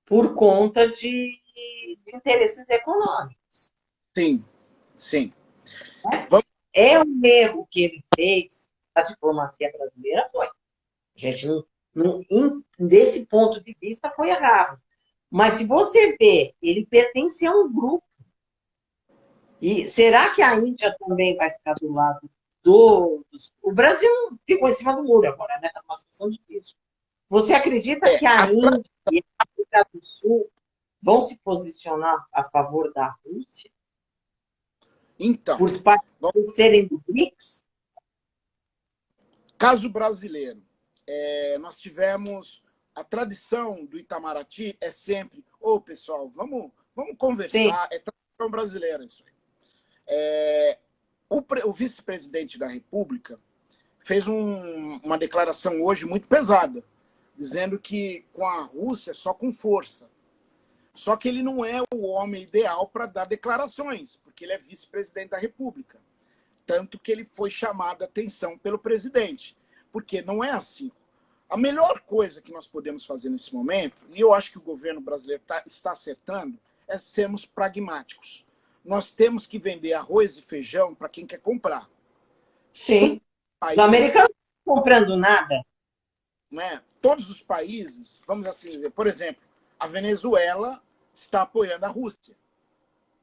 por conta de interesses econômicos. Sim, sim. É um erro que ele fez, a diplomacia brasileira foi. A gente desse ponto de vista, foi errado. Mas se você vê, ele pertence a um grupo. E será que a Índia também vai ficar do lado O Brasil ficou em cima do muro agora, né? Está numa situação difícil. Você acredita que a Índia e a África do Sul vão se posicionar a favor da Rússia? Então, por serem do BRICS? Caso brasileiro. Nós tivemos a tradição do Itamaraty, é sempre, pessoal, vamos conversar. Sim. É tradição brasileira isso aí. O vice-presidente da República fez uma declaração hoje muito pesada, dizendo que com a Rússia é só com força. Só que ele não é o homem ideal para dar declarações, porque ele é vice-presidente da República. Tanto que ele foi chamado a atenção pelo presidente. Porque não é assim. A melhor coisa que nós podemos fazer nesse momento, e eu acho que o governo brasileiro está acertando, é sermos pragmáticos. Nós temos que vender arroz e feijão para quem quer comprar. Sim. Os americanos não estão comprando nada. Né? Todos os países, vamos assim dizer, por exemplo, a Venezuela está apoiando a Rússia.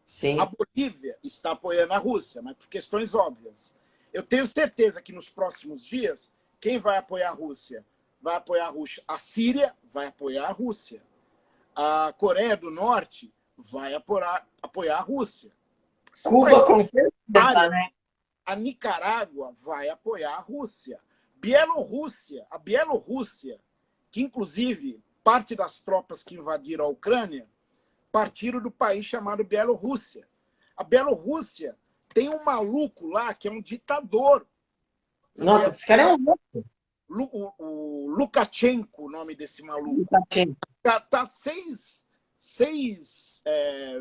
Sim. A Bolívia está apoiando a Rússia, mas por questões óbvias. Eu tenho certeza que nos próximos dias, quem vai apoiar a Rússia? Vai apoiar a Rússia. A Síria vai apoiar a Rússia. A Coreia do Norte vai apoiar a Rússia. Cuba, com certeza, né? A Nicarágua vai apoiar a Rússia. A Bielorrússia, que inclusive parte das tropas que invadiram a Ucrânia partiram do país chamado Bielorrússia. A Bielorrússia tem um maluco lá que é um ditador. Nossa, esse cara é um louco. O Lukashenko, o nome desse maluco. Lukashenko. Tá seis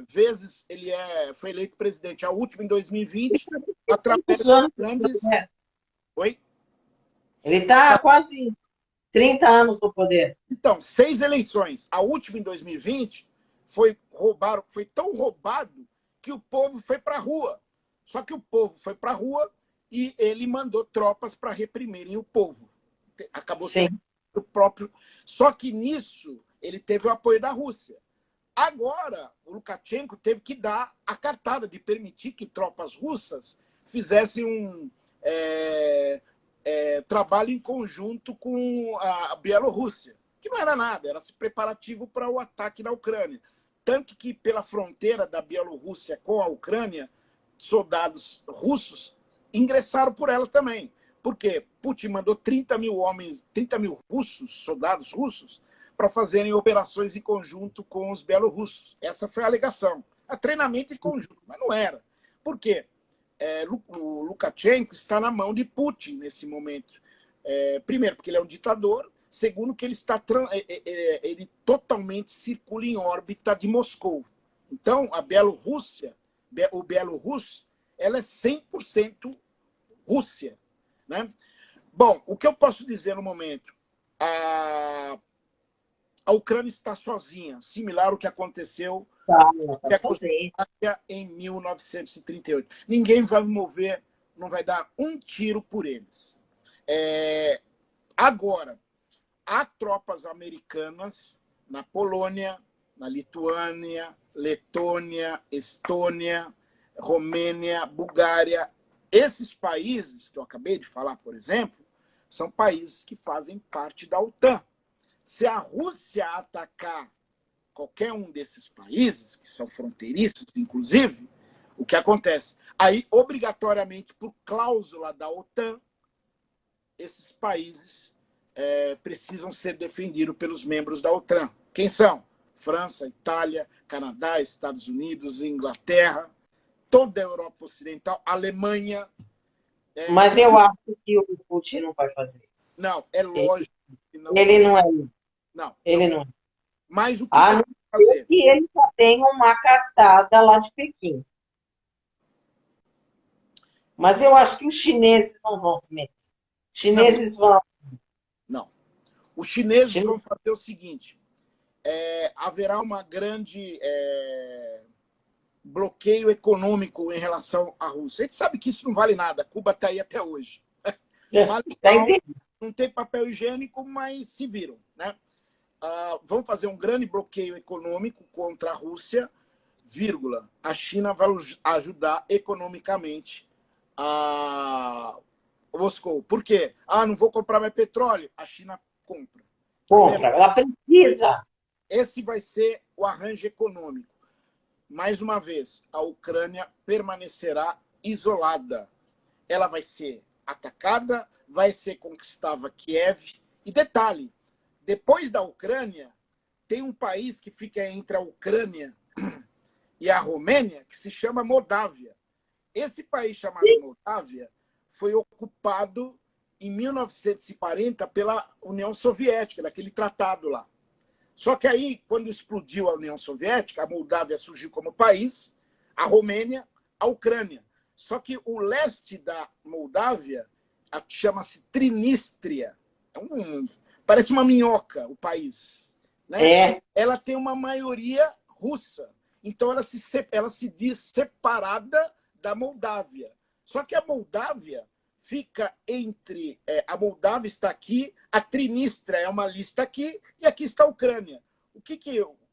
vezes ele foi eleito presidente. A última em 2020, através de grandes... Oi? Ele está quase 30 anos no poder. Então, 6 eleições. A última em 2020 foi tão roubado que o povo foi para a rua. Só que o povo foi para a rua e ele mandou tropas para reprimirem o povo. Acabou sendo o próprio. Só que nisso ele teve o apoio da Rússia. Agora, o Lukashenko teve que dar a cartada de permitir que tropas russas fizessem um trabalho em conjunto com a Bielorrússia, que não era nada, era preparativo para o ataque na Ucrânia. Tanto que, pela fronteira da Bielorrússia com a Ucrânia, soldados russos ingressaram por ela também. Por quê? Putin mandou 30 mil soldados russos, para fazerem operações em conjunto com os bielorrussos. Essa foi a alegação. Treinamento em conjunto, mas não era. Por quê? O Lukashenko está na mão de Putin nesse momento. Primeiro, porque ele é um ditador. segundo que ele ele totalmente circula em órbita de Moscou. Então, a Bielorrússia, o Bielorrus, ela é 100% Rússia, né? Bom, o que eu posso dizer no momento? A Ucrânia está sozinha, similar ao que aconteceu em 1938. Ninguém vai mover, não vai dar um tiro por eles. Agora, há tropas americanas na Polônia, na Lituânia, Letônia, Estônia, Romênia, Bulgária. Esses países que eu acabei de falar, por exemplo, são países que fazem parte da OTAN. Se a Rússia atacar qualquer um desses países, que são fronteiriços, inclusive, o que acontece? Aí, obrigatoriamente, por cláusula da OTAN, esses países precisam ser defendidos pelos membros da OTAN. Quem são? França, Itália, Canadá, Estados Unidos, Inglaterra, toda a Europa Ocidental, Alemanha. Mas eu acho que o Putin não vai fazer isso. Não, é lógico. Ele não é. Não. Ele não é. Mas o que vai fazer? Que ele já tem uma cartada lá de Pequim. Mas eu acho que os chineses não vão se meter. Os chineses vão... Não. Os chineses vão fazer o seguinte. Haverá uma grande bloqueio econômico em relação à Rússia. A gente sabe que isso não vale nada. Cuba está aí até hoje. Não tem papel higiênico, mas se viram, né? Vão fazer um grande bloqueio econômico contra a Rússia, vírgula. A China vai ajudar economicamente a Moscou. Por quê? Não vou comprar mais petróleo. A China compra. Compra, ela precisa. Esse vai ser o arranjo econômico. Mais uma vez, a Ucrânia permanecerá isolada. Ela vai ser atacada, vai ser conquistada Kiev. E detalhe, depois da Ucrânia, tem um país que fica entre a Ucrânia e a Romênia, que se chama Moldávia. Esse país chamado Moldávia foi ocupado em 1940 pela União Soviética, naquele tratado lá. Só que aí, quando explodiu a União Soviética, a Moldávia surgiu como país, a Romênia, a Ucrânia. Só que o leste da Moldávia chama-se Trinístria. Parece uma minhoca, o país. Né? Ela tem uma maioria russa. Então, ela se diz separada da Moldávia. Só que a Moldávia fica entre... a Moldávia está aqui, a Trinístria é uma lista aqui, e aqui está a Ucrânia. O que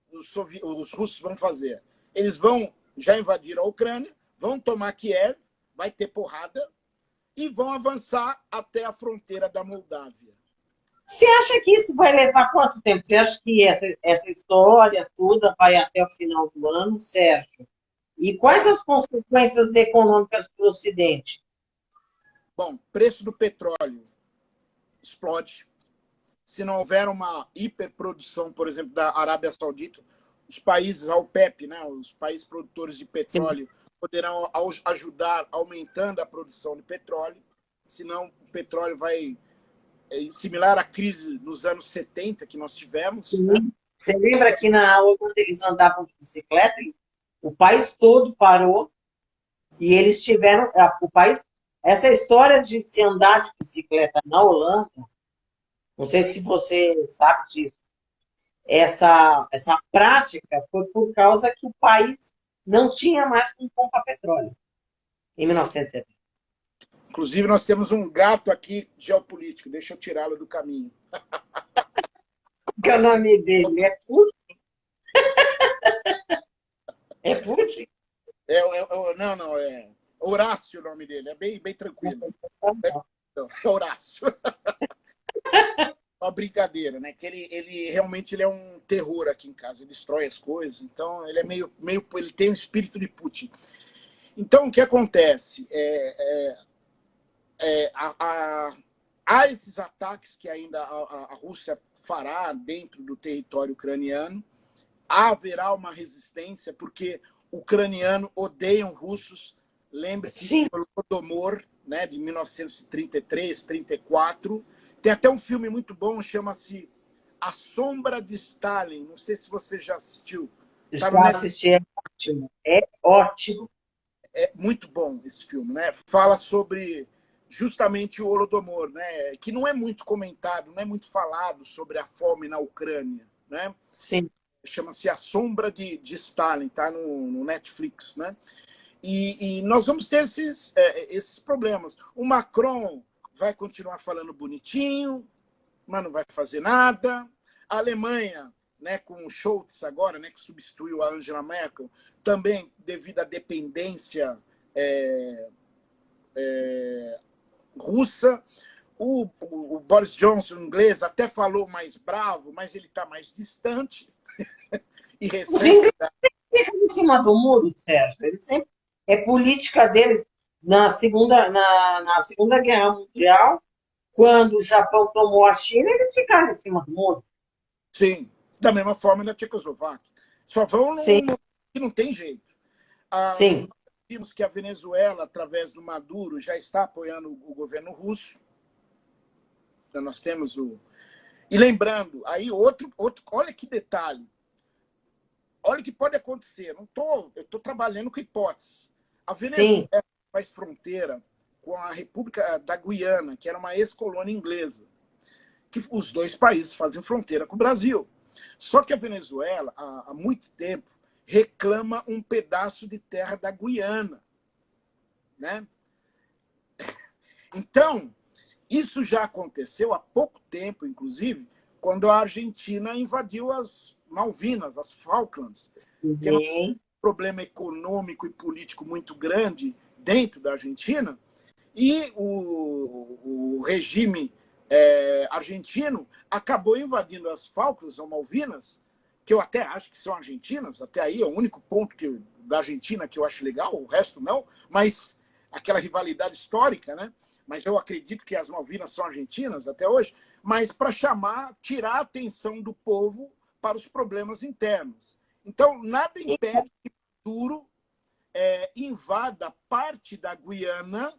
os russos vão fazer? Eles vão já invadir a Ucrânia, vão tomar Kiev, vai ter porrada, e vão avançar até a fronteira da Moldávia. Você acha que isso vai levar quanto tempo? Você acha que essa história toda vai até o final do ano, Sérgio? E quais as consequências econômicas para o Ocidente? Bom, preço do petróleo explode. Se não houver uma hiperprodução, por exemplo, da Arábia Saudita, os países, a OPEP, né, os países produtores de petróleo, poderão ajudar aumentando a produção de petróleo. Senão, o petróleo vai... similar à crise nos anos 70 que nós tivemos. Né? Você lembra que na aula, quando eles andavam de bicicleta, o país todo parou e eles tiveram... Essa história de se andar de bicicleta na Holanda, não sei se você sabe disso, essa prática foi por causa que o país não tinha mais como comprar petróleo, em 1970. Inclusive, nós temos um gato aqui geopolítico. Deixa eu tirá-lo do caminho. Que o nome dele é Putin? É Putin? Não, é Horácio o nome dele. É bem tranquilo. É Horácio. Uma brincadeira, né? Que ele realmente é um terror aqui em casa. Ele destrói as coisas. Então, ele é meio ele tem o espírito de Putin. Então, o que acontece? Há esses ataques que ainda a Rússia fará dentro do território ucraniano. Haverá uma resistência, porque ucranianos odeiam russos. Lembre-se do Holodomor, né, de 1933, 34, Tem até um filme muito bom, chama-se A Sombra de Stalin. Não sei se você já assistiu. Tá no Já assisti, é ótimo. É ótimo. É muito bom esse filme, né? Fala sobre justamente o Holodomor, né? Que não é muito comentado, não é muito falado sobre a fome na Ucrânia, né? Sim. Chama-se A Sombra de Stalin, tá no Netflix, né? E nós vamos ter esses problemas. O Macron vai continuar falando bonitinho, mas não vai fazer nada. A Alemanha, né, com o Scholz agora, né, que substituiu a Angela Merkel, também devido à dependência russa. O Boris Johnson, inglês, até falou mais bravo, mas ele está mais distante. E Os recém... ingleses ficam em cima do muro, Sérgio. Eles sempre, é política deles. Na Segunda Guerra Mundial, quando o Japão tomou a China, eles ficaram em cima do muro. Sim, da mesma forma na Tchecoslováquia. Só vão que não tem jeito. Sim. Vimos que a Venezuela, através do Maduro, já está apoiando o governo russo. Então, nós temos o... E lembrando, aí olha que detalhe. Olha o que pode acontecer. Eu estou trabalhando com hipóteses. A Venezuela faz fronteira com a República da Guiana, que era uma ex-colônia inglesa. Que os dois países fazem fronteira com o Brasil. Só que a Venezuela, há muito tempo, reclama um pedaço de terra da Guiana, né? Então, isso já aconteceu há pouco tempo, inclusive, quando a Argentina invadiu as Malvinas, as Falklands, que é um problema econômico e político muito grande dentro da Argentina, e o regime argentino acabou invadindo as Falklands ou Malvinas, que eu até acho que são argentinas, até aí é o único ponto da Argentina que eu acho legal, o resto não, mas aquela rivalidade histórica, né? Mas eu acredito que as Malvinas são argentinas até hoje, mas para tirar a atenção do povo para os problemas internos. Então, nada impede que o Maduro invada parte da Guiana,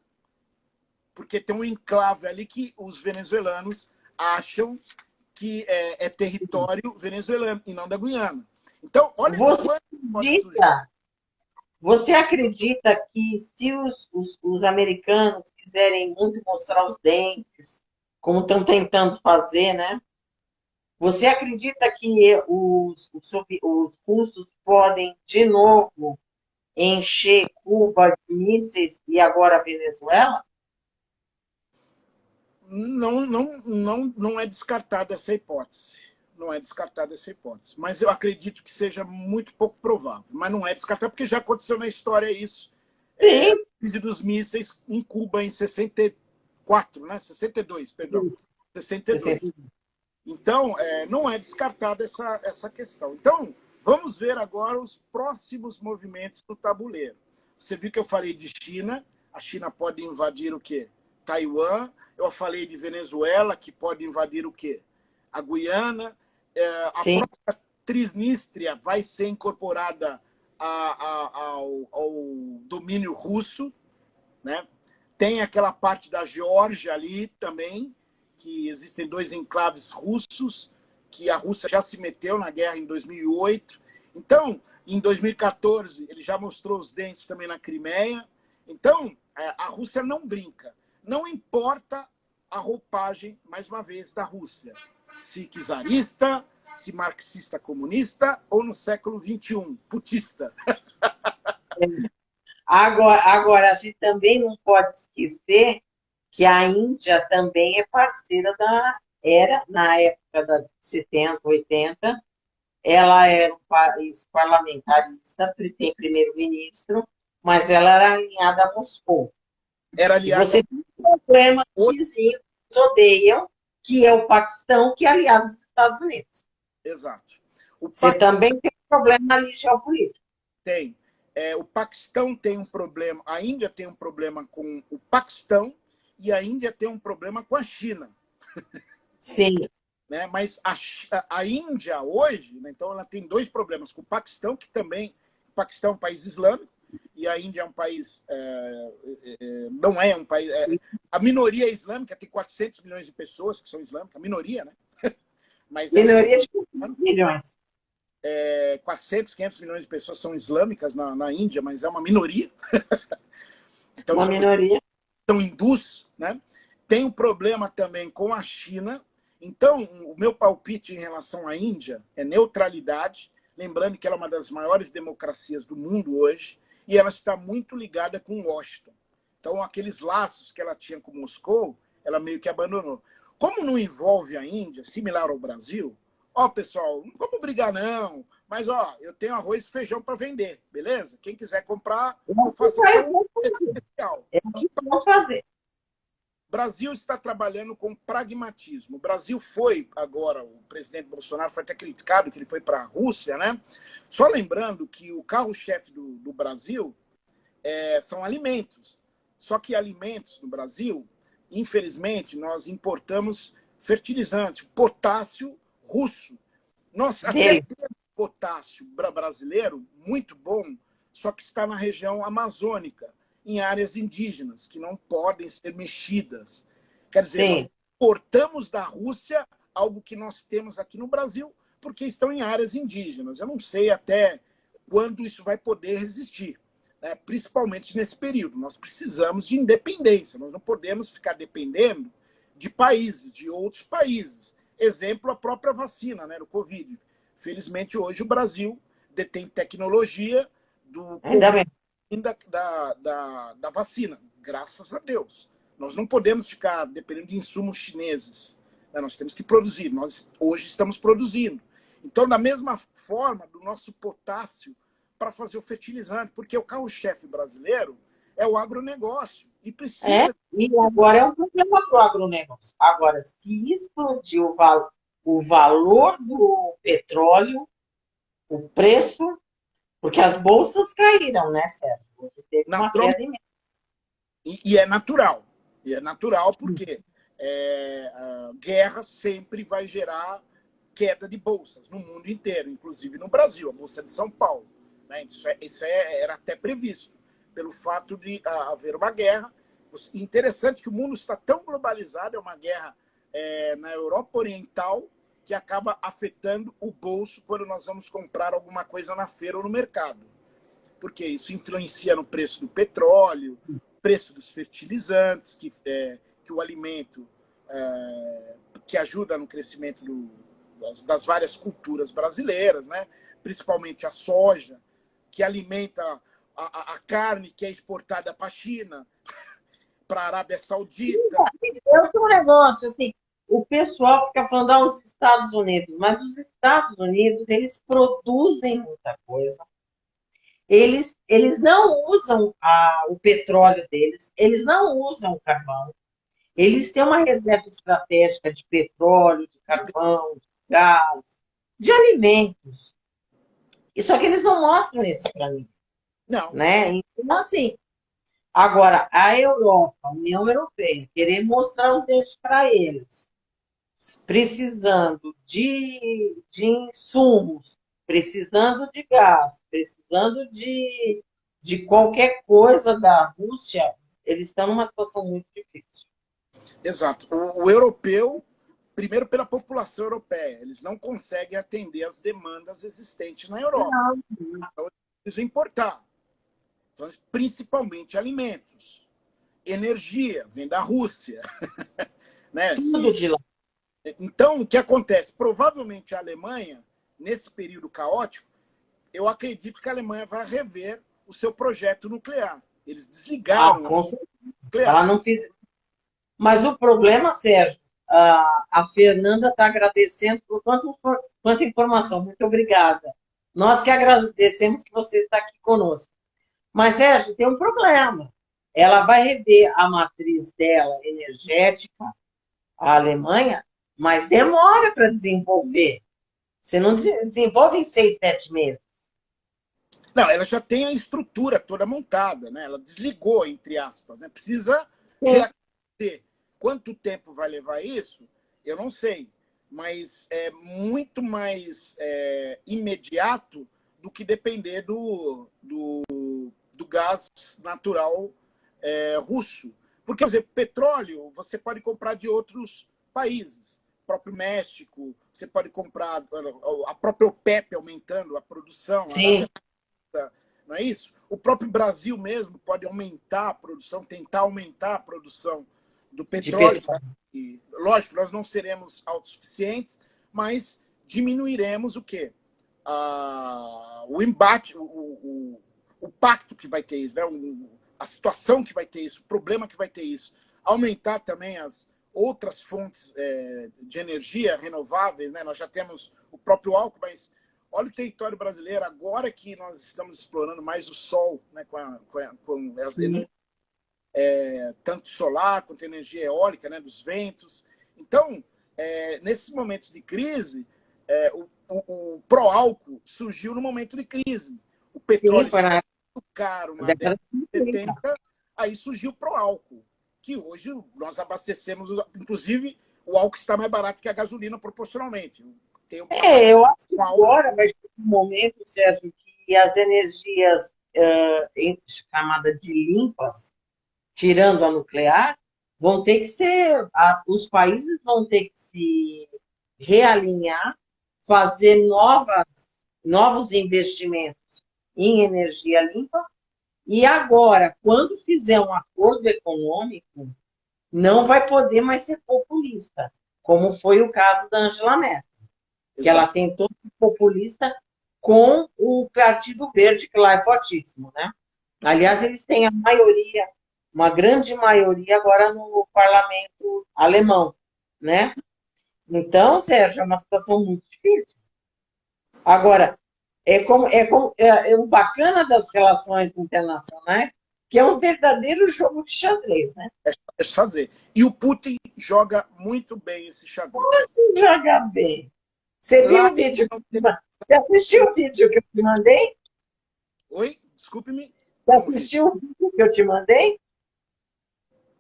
porque tem um enclave ali que os venezuelanos acham que é território venezuelano e não da Guiana. Então, olha você acredita que se os americanos quiserem muito mostrar os dentes, como estão tentando fazer, né? Você acredita que os russos podem, de novo, encher Cuba de mísseis e agora a Venezuela? Não é descartada essa hipótese. Não é descartada essa hipótese. Mas eu acredito que seja muito pouco provável. Mas não é descartada, porque já aconteceu na história isso. Sim. A crise dos mísseis em Cuba em 64, né? 62, perdão. 62. Então, não é descartada essa questão. Então, vamos ver agora os próximos movimentos do tabuleiro. Você viu que eu falei de China. A China pode invadir o quê? Taiwan. Eu falei de Venezuela, que pode invadir o quê? A Guiana. A própria Transnistria vai ser incorporada ao domínio russo, né? Tem aquela parte da Geórgia ali também, que existem 2 enclaves russos, que a Rússia já se meteu na guerra em 2008. Então, em 2014, ele já mostrou os dentes também na Crimeia. Então, a Rússia não brinca. Não importa a roupagem, mais uma vez, da Rússia. Se czarista, se marxista comunista ou no século XXI, putista. Agora, a gente também não pode esquecer que a Índia também é parceira era, na época de 70, 80, ela era um país parlamentarista, tem primeiro-ministro, mas ela era alinhada a Moscou. Era aliada... E você tem um problema que vizinhos odeiam, que é o Paquistão, que é aliado dos Estados Unidos. Exato. Você também tem um problema ali geopolítico. Tem. O Paquistão tem um problema, a Índia tem um problema com o Paquistão e a Índia tem um problema com a China. Sim. Né? Mas a Índia hoje, né, então ela tem 2 problemas com o Paquistão, que também... O Paquistão é um país islâmico e a Índia é um país... não é um país... A minoria islâmica tem 400 milhões de pessoas que são islâmicas, a minoria, né? Mas Minoria de milhões. 400, 500 milhões de pessoas são islâmicas na Índia, mas é uma minoria. Então, Uma minoria. são hindus, né? Tem um problema também com a China. Então, o meu palpite em relação à Índia é neutralidade, lembrando que ela é uma das maiores democracias do mundo hoje, e ela está muito ligada com Washington. Então, aqueles laços que ela tinha com Moscou, ela meio que abandonou. Como não envolve a Índia, similar ao Brasil, pessoal, não vamos brigar não, mas eu tenho arroz e feijão para vender, beleza? Quem quiser comprar, eu faço especial. É o que vão fazer. O Brasil está trabalhando com pragmatismo. O Brasil foi, agora, o presidente Bolsonaro foi até criticado que ele foi para a Rússia, né? Só lembrando que o carro-chefe do Brasil são alimentos. Só que alimentos no Brasil, infelizmente, nós importamos fertilizantes, potássio russo. Nós até temos potássio brasileiro, muito bom, só que está na região amazônica, em áreas indígenas, que não podem ser mexidas. Quer dizer, nós importamos da Rússia algo que nós temos aqui no Brasil, porque estão em áreas indígenas. Eu não sei até quando isso vai poder resistir, né? Principalmente nesse período. Nós precisamos de independência, nós não podemos ficar dependendo de países, de outros países. Exemplo, a própria vacina, né, do Covid. Felizmente, hoje o Brasil detém tecnologia da vacina, graças a Deus. Nós não podemos ficar dependendo de insumos chineses, né? Nós temos que produzir. Nós hoje estamos produzindo. Então, da mesma forma, do nosso potássio para fazer o fertilizante, porque o carro-chefe brasileiro é o agronegócio. E precisa. E agora é um problema para o agronegócio. Agora, se explodir o valor do petróleo, o preço, porque as bolsas caíram, né, Sérgio? Teve uma queda imensa. E é natural. E é natural porque a guerra sempre vai gerar queda de bolsas no mundo inteiro, inclusive no Brasil, a Bolsa de São Paulo, né? Isso era até previsto, pelo fato de haver uma guerra. Interessante que o mundo está tão globalizado, é uma guerra na Europa Oriental, que acaba afetando o bolso quando nós vamos comprar alguma coisa na feira ou no mercado. Porque isso influencia no preço do petróleo, preço dos fertilizantes, que o alimento que ajuda no crescimento das várias culturas brasileiras, né? Principalmente a soja, que alimenta a carne que é exportada para a China, para a Arábia Saudita. É um negócio, assim, o pessoal fica falando os Estados Unidos, mas os Estados Unidos, eles produzem muita coisa. Eles não usam o petróleo deles, eles não usam o carvão. Eles têm uma reserva estratégica de petróleo, de carvão, de gás, de alimentos. Só que eles não mostram isso para mim. Não. Né? Então, assim, agora, a Europa, a União Europeia, querer mostrar os dentes para eles, precisando de insumos, precisando de gás, precisando de qualquer coisa da Rússia, eles estão numa situação muito difícil. Exato. O europeu, primeiro pela população europeia, eles não conseguem atender as demandas existentes na Europa. Então, eles precisam importar. Então, principalmente alimentos. Energia, vem da Rússia. Né? Tudo de lá. Então, o que acontece? Provavelmente a Alemanha, nesse período caótico, eu acredito que a Alemanha vai rever o seu projeto nuclear. Eles desligaram o nuclear. Ela não fez. Mas o problema, Sérgio, a Fernanda está agradecendo por quanta informação. Muito obrigada. Nós que agradecemos que você está aqui conosco. Mas, Sérgio, tem um problema. Ela vai rever a matriz dela energética, a Alemanha, mas demora para desenvolver. Você não desenvolve em 6, 7 meses. Não, ela já tem a estrutura toda montada, né? Ela desligou, entre aspas, né? Precisa reaquecer. Quanto tempo vai levar isso? Eu não sei. Mas é muito mais imediato do que depender do gás natural russo. Porque, por exemplo, petróleo você pode comprar de outros países. O próprio México, você pode comprar a própria OPEP aumentando a produção, a Sim. Arábia Saudita, não é isso? O próprio Brasil mesmo pode aumentar a produção, tentar aumentar a produção do petróleo. E, lógico, nós não seremos autossuficientes, mas diminuiremos o quê? O embate, o pacto que vai ter isso, né? A situação que vai ter isso, o problema que vai ter isso. Aumentar também as outras fontes de energia renováveis, né? Nós já temos o próprio álcool, mas olha o território brasileiro, agora que nós estamos explorando mais o sol, né? com tanto solar quanto energia eólica, né? Dos ventos. Então, nesses momentos de crise, o pró-álcool surgiu no momento de crise. O petróleo estava muito caro na década de 70, aí surgiu o pró-álcool, que hoje nós abastecemos, inclusive o álcool está mais barato que a gasolina proporcionalmente. Eu acho que agora vai ter um momento, Sérgio, que as energias chamadas de limpas, tirando a nuclear, vão ter que ser, os países vão ter que se realinhar, fazer novos investimentos em energia limpa. E agora, quando fizer um acordo econômico, não vai poder mais ser populista, como foi o caso da Angela Merkel, que ela tentou ser populista com o Partido Verde, que lá é fortíssimo, né? Aliás, eles têm a maioria, uma grande maioria agora no parlamento alemão, né? Então, Sérgio, é uma situação muito difícil. Agora, o bacana das relações internacionais, que é um verdadeiro jogo de xadrez, né? É xadrez. E o Putin joga muito bem esse xadrez. Como assim joga bem? Você viu o vídeo? Você assistiu o vídeo que eu te mandei? Oi? Desculpe-me. Você assistiu o vídeo que eu te mandei?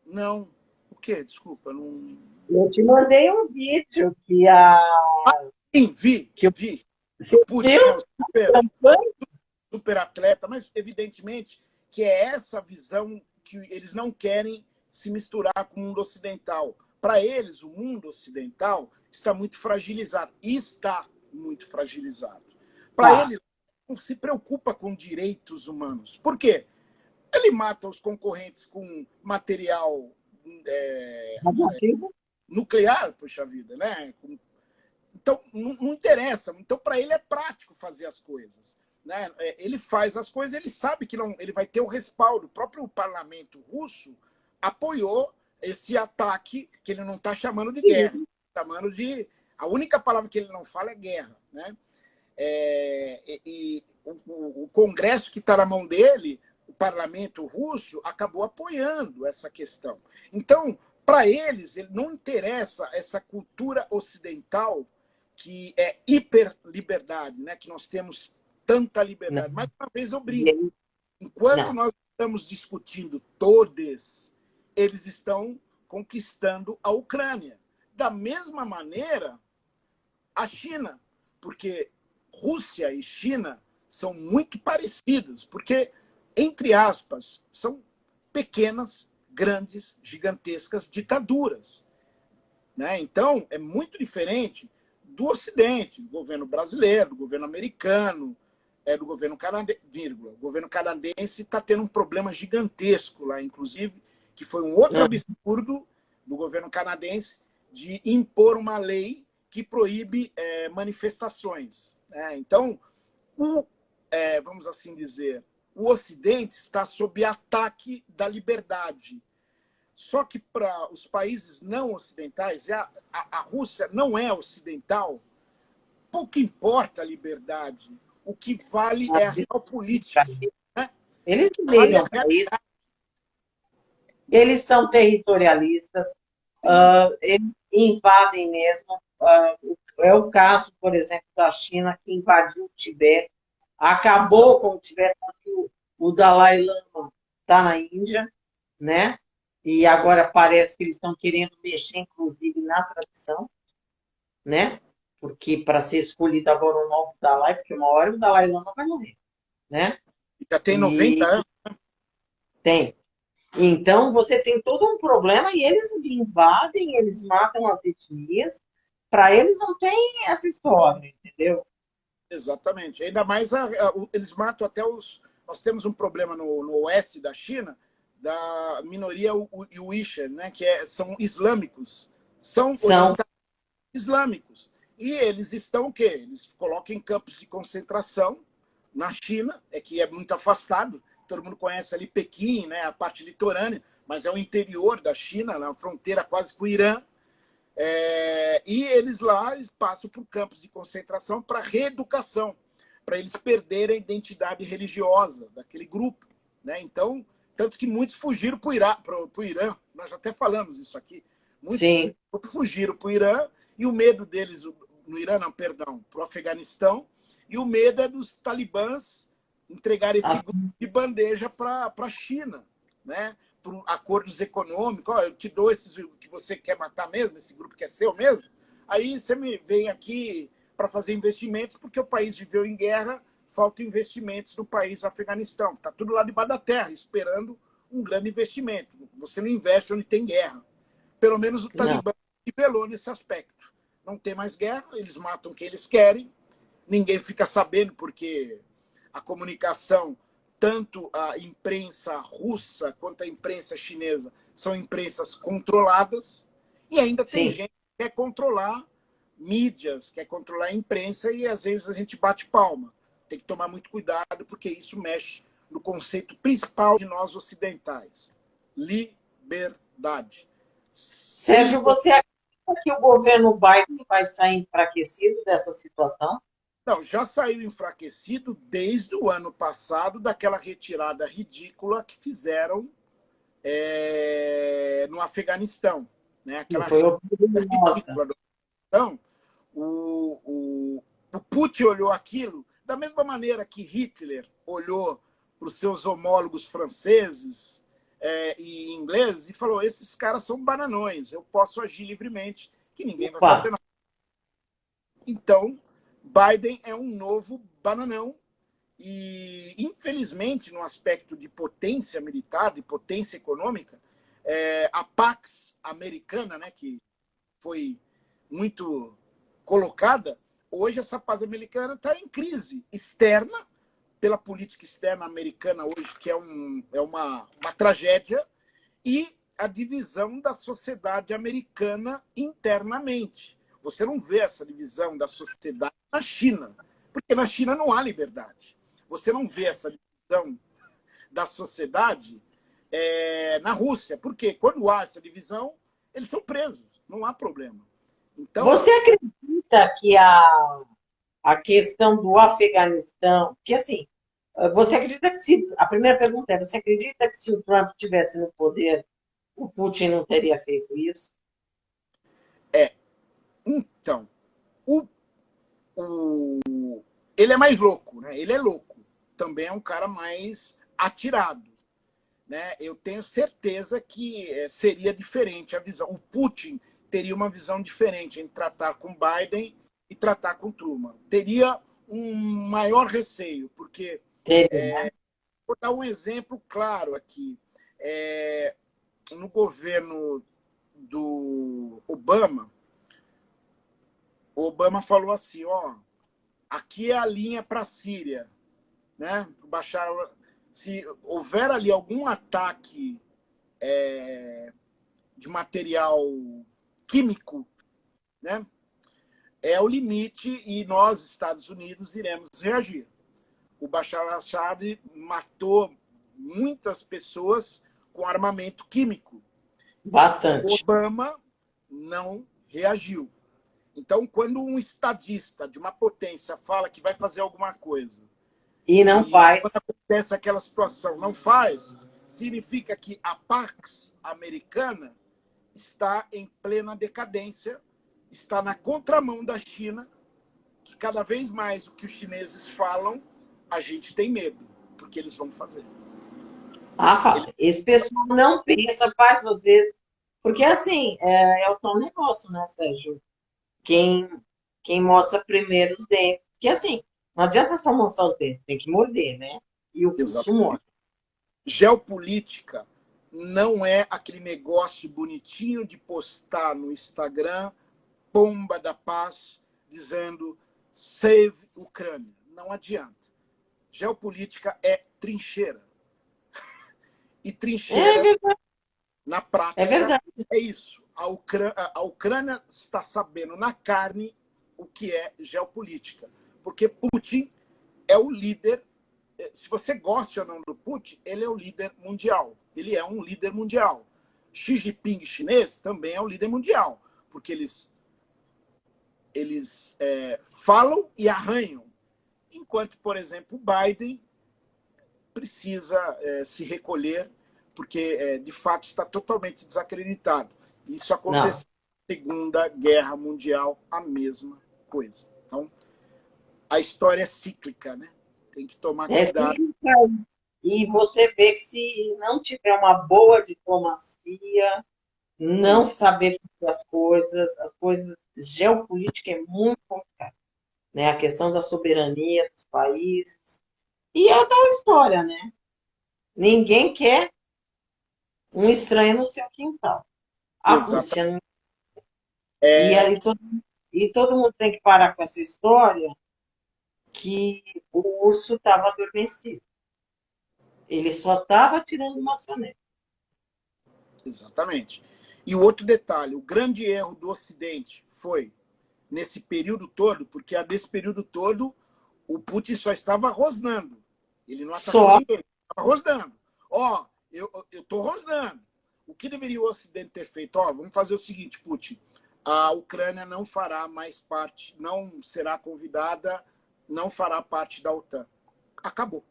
Não. O quê? Desculpa. Não... Eu te mandei um vídeo que sim, vi. Você Putin viu? é super atleta, mas evidentemente que é essa visão que eles não querem se misturar com o mundo ocidental. Para eles, o mundo ocidental está muito fragilizado. E está muito fragilizado. Para ele, não se preocupa com direitos humanos. Por quê? Ele mata os concorrentes com material nuclear, puxa vida, né? Então, não interessa. Então, para ele é prático fazer as coisas. Né? Ele faz as coisas, ele sabe que não, ele vai ter o respaldo. O próprio parlamento russo apoiou esse ataque, que ele não está chamando de guerra, está chamando de... A única palavra que ele não fala é guerra. Né? E o Congresso que está na mão dele, o parlamento russo, acabou apoiando essa questão. Então, para eles, ele não interessa essa cultura ocidental que é hiperliberdade, né? Que nós temos tanta liberdade. Não. Mais uma vez eu brigo. Enquanto nós estamos discutindo todos, eles estão conquistando a Ucrânia. Da mesma maneira, a China, porque Rússia e China são muito parecidos, porque, entre aspas, são pequenas, grandes, gigantescas ditaduras. Né? Então, é muito diferente do Ocidente, do governo brasileiro, do governo americano, do governo canadense. O governo canadense está tendo um problema gigantesco lá, inclusive, que foi um outro absurdo do governo canadense de impor uma lei que proíbe manifestações. Né? Então, vamos assim dizer, o Ocidente está sob ataque da liberdade. Só que para os países não ocidentais, a Rússia não é ocidental, pouco importa a liberdade. O que vale é a real política. Né? Eles brigam para isso. Eles são territorialistas, eles invadem mesmo. É o caso, por exemplo, da China, que invadiu o Tibete, acabou com o Tibete, o Dalai Lama está na Índia, né? E agora parece que eles estão querendo mexer, inclusive, na tradição, né? Porque para ser escolhido agora o novo Dalai, porque uma hora o Dalai Lama vai morrer, né? Já tem 90 anos. Tem. Então, você tem todo um problema e eles invadem, eles matam as etnias. Para eles não tem essa história, entendeu? Exatamente. Ainda mais eles matam até os. Nós temos um problema no oeste da China, da minoria Uighur, né, que são islâmicos. São São, islâmicos. E eles estão o quê? Eles colocam em campos de concentração na China, que é muito afastado. Todo mundo conhece ali Pequim, né, a parte litorânea, mas é o interior da China, na fronteira quase com o Irã. E eles lá passam por campos de concentração para reeducação, para eles perderem a identidade religiosa daquele grupo. Né? Então, tanto que muitos fugiram para o Irã, nós já até falamos isso aqui, muitos sim, fugiram para o Irã, e o medo deles, no Irã não, perdão, para o Afeganistão, e o medo é dos talibãs entregar esse grupo de bandeja para a China, né? Por acordos econômicos, eu te dou esses que você quer matar mesmo, esse grupo que é seu mesmo, aí você me vem aqui para fazer investimentos, porque o país viveu em guerra, faltam investimentos no país Afeganistão. Está tudo lá debaixo da terra, esperando um grande investimento. Você não investe onde tem guerra. Pelo menos o não, Talibã nivelou nesse aspecto. Não tem mais guerra, eles matam quem eles querem, ninguém fica sabendo, porque a comunicação, tanto a imprensa russa quanto a imprensa chinesa, são imprensas controladas, e ainda tem sim. gente que quer controlar mídias, quer controlar a imprensa, e às vezes a gente bate palma. Tem que tomar muito cuidado, porque isso mexe no conceito principal de nós ocidentais: liberdade. Sem Sérgio, você acredita que o governo Biden vai sair enfraquecido dessa situação? Não, já saiu enfraquecido desde o ano passado, daquela retirada ridícula que fizeram no Afeganistão. Né? Que Aquela foi retirada nossa. ridícula do Afeganistão. O Putin olhou aquilo da mesma maneira que Hitler olhou para os seus homólogos franceses e ingleses e falou: esses caras são bananões, eu posso agir livremente, que ninguém vai Opa, fazer nada. Então, Biden é um novo bananão e, infelizmente, no aspecto de potência militar, de potência econômica, a Pax americana, né, que foi muito colocada, hoje essa paz americana está em crise externa, pela política externa americana hoje, que é uma tragédia, e a divisão da sociedade americana internamente. Você não vê essa divisão da sociedade na China, porque na China não há liberdade. Você não vê essa divisão da sociedade na Rússia, porque quando há essa divisão, eles são presos, não há problema. Então, você acredita que a questão do Afeganistão, que assim, você acredita que se, a primeira pergunta é, você acredita que se o Trump estivesse no poder, o Putin não teria feito isso? então ele é mais louco, né? Ele é louco. Também é um cara mais atirado. Né? Eu tenho certeza que seria diferente a visão. O Putin teria uma visão diferente em tratar com Biden e tratar com Truman. Teria um maior receio, porque Teria. vou dar um exemplo claro aqui. No governo do Obama, o Obama falou assim: ó, aqui é a linha para a Síria, né? Se houver ali algum ataque de material químico, né, é o limite e nós, Estados Unidos, iremos reagir. O Bashar al-Assad matou muitas pessoas com armamento químico. O Bastante. Obama não reagiu. Então, quando um estadista de uma potência fala que vai fazer alguma coisa E não e faz. quando acontece aquela situação não faz, significa que a Pax americana está em plena decadência, está na contramão da China, que cada vez mais o que os chineses falam, a gente tem medo, porque eles vão fazer. Faz. Esse pessoal não pensa, faz às vezes. Porque assim, é o tal negócio, né, Sérgio? Quem mostra primeiro os dentes. Porque assim, não adianta só mostrar os dentes, tem que morder, né? E o urso Exatamente. morde. Geopolítica não é aquele negócio bonitinho de postar no Instagram, bomba da paz, dizendo save Ucrânia. Não adianta. Geopolítica é trincheira. E É trincheira, verdade. na É prática, verdade. é isso. A Ucrânia está sabendo na carne o que é geopolítica. Porque Putin é o líder. Se você gosta ou não do Putin, ele é o líder mundial. Ele é um líder mundial. Xi Jinping chinês também é o líder mundial. Porque eles falam e arranham. Enquanto, por exemplo, Biden precisa se recolher, porque, de fato, está totalmente desacreditado. Isso aconteceu na Segunda Guerra Mundial, a mesma coisa. Então, a história é cíclica, né? Tem que tomar cuidado. E você vê que se não tiver uma boa diplomacia, não saber fazer as coisas, geopolítica é muito complicada, né? A questão da soberania dos países. E é a tal história, né? Ninguém quer um estranho no seu quintal. A Exatamente. Rússia não. E todo mundo tem que parar com essa história que o urso estava adormecido. Ele só estava tirando uma soneca. Exatamente. E o outro detalhe, o grande erro do Ocidente foi, nesse período todo, porque nesse período todo o Putin só estava rosnando. Ele não atacou ninguém, ele estava rosnando. Eu estou rosnando. O que deveria o Ocidente ter feito? Vamos fazer o seguinte, Putin. A Ucrânia não fará mais parte, não será convidada, não fará parte da OTAN. Acabou.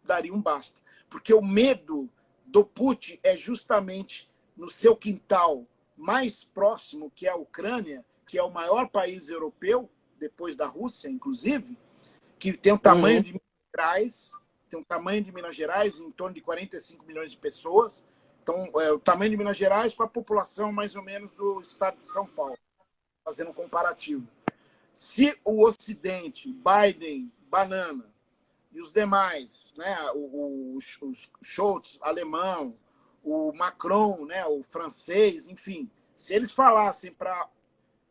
Daria um basta. Porque o medo do Putin é justamente no seu quintal mais próximo, que é a Ucrânia, que é o maior país europeu, depois da Rússia, inclusive, que tem um tamanho de Minas Gerais, em torno de 45 milhões de pessoas. Então, o tamanho de Minas Gerais com a população mais ou menos do estado de São Paulo, fazendo um comparativo. Se o Ocidente, Biden, Banana, e os demais, né, o Scholz, alemão, o Macron, né, o francês, enfim, se eles falassem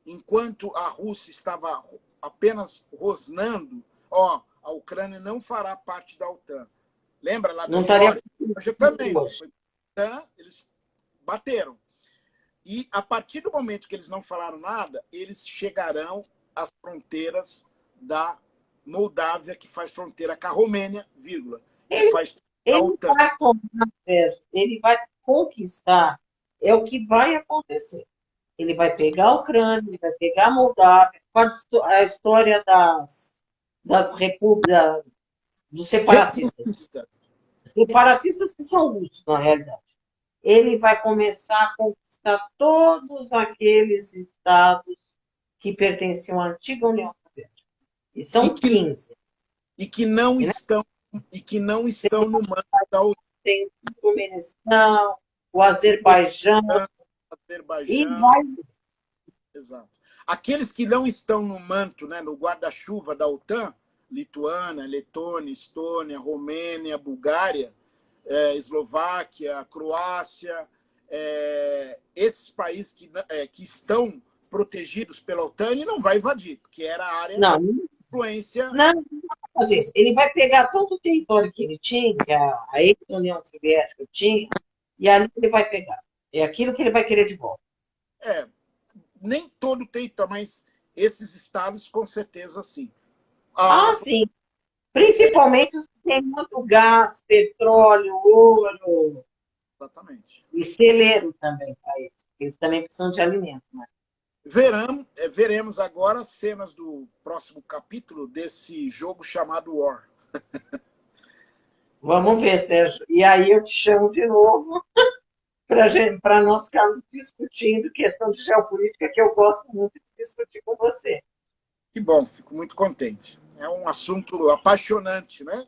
enquanto a Rússia estava apenas rosnando, a Ucrânia não fará parte da OTAN. Lembra lá da Geórgia? Hoje também. Eles bateram. E a partir do momento que eles não falaram nada, eles chegarão às fronteiras da Moldávia, que faz fronteira com a Romênia, vírgula, que faz a OTAN. Vai tomar, Sérgio, ele vai conquistar, é o que vai acontecer. Ele vai pegar a Ucrânia, ele vai pegar a Moldávia, a história das repúblicas, dos separatistas. Separatistas que são russos, na realidade. Ele vai começar a conquistar todos aqueles estados que pertenciam à antiga União Soviética. E são 15. E que não estão no mando da OTAN. Tem o Turcomenistão, o Azerbaijão. E vai. Exato. Aqueles que não estão no manto, né, no guarda-chuva da OTAN, Lituânia, Letônia, Estônia, Romênia, Bulgária, Eslováquia, Croácia, esses países que estão protegidos pela OTAN, ele não vai invadir, porque era a área de influência. Não vai fazer isso. Ele vai pegar todo o território que ele tinha, que a ex-União Soviética tinha, e ali ele vai pegar. É aquilo que ele vai querer de volta. Nem todo o território, mas esses estados, com certeza, sim. Sim. Principalmente os que têm muito gás, petróleo, ouro. Exatamente. E celeiro também para eles. Eles também precisam de alimento, né? Veremos agora cenas do próximo capítulo desse jogo chamado War. Vamos ver, Sérgio. E aí eu te chamo de novo para nós ficarmos discutindo questão de geopolítica, que eu gosto muito de discutir com você. Que bom, fico muito contente. É um assunto apaixonante, né?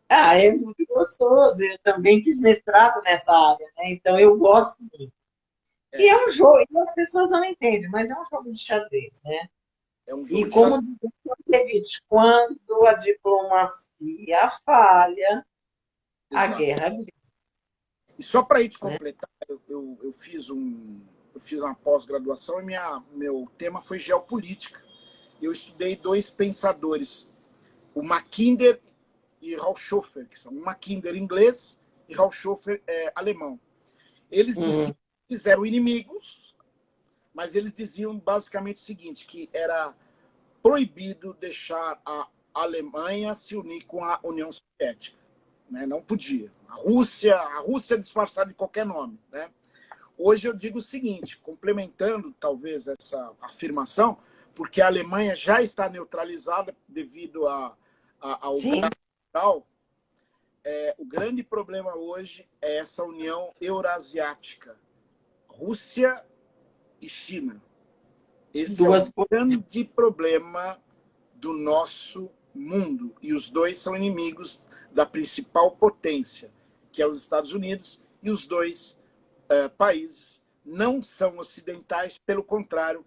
É muito gostoso. Eu também fiz mestrado nessa área, né? Então eu gosto muito. E é um jogo, e as pessoas não entendem, mas é um jogo de xadrez, né? É um jogo e como diz, quando a diplomacia falha, a guerra vem. E só para a gente completar, eu fiz uma pós-graduação e meu tema foi geopolítica. Eu estudei dois pensadores, o Mackinder e Rauschofer, que são Mackinder inglês e Rauschofer alemão. Eles diziam que eram inimigos, mas eles diziam basicamente o seguinte, que era proibido deixar a Alemanha se unir com a União Soviética. Né? Não podia. A Rússia disfarçada de qualquer nome. Né? Hoje eu digo o seguinte, complementando talvez essa afirmação, porque a Alemanha já está neutralizada devido ao gás. O grande problema hoje é essa união eurasiática, Rússia e China. Esse é o grande problema do nosso mundo. E os dois são inimigos da principal potência, que é os Estados Unidos, e os dois países não são ocidentais, pelo contrário,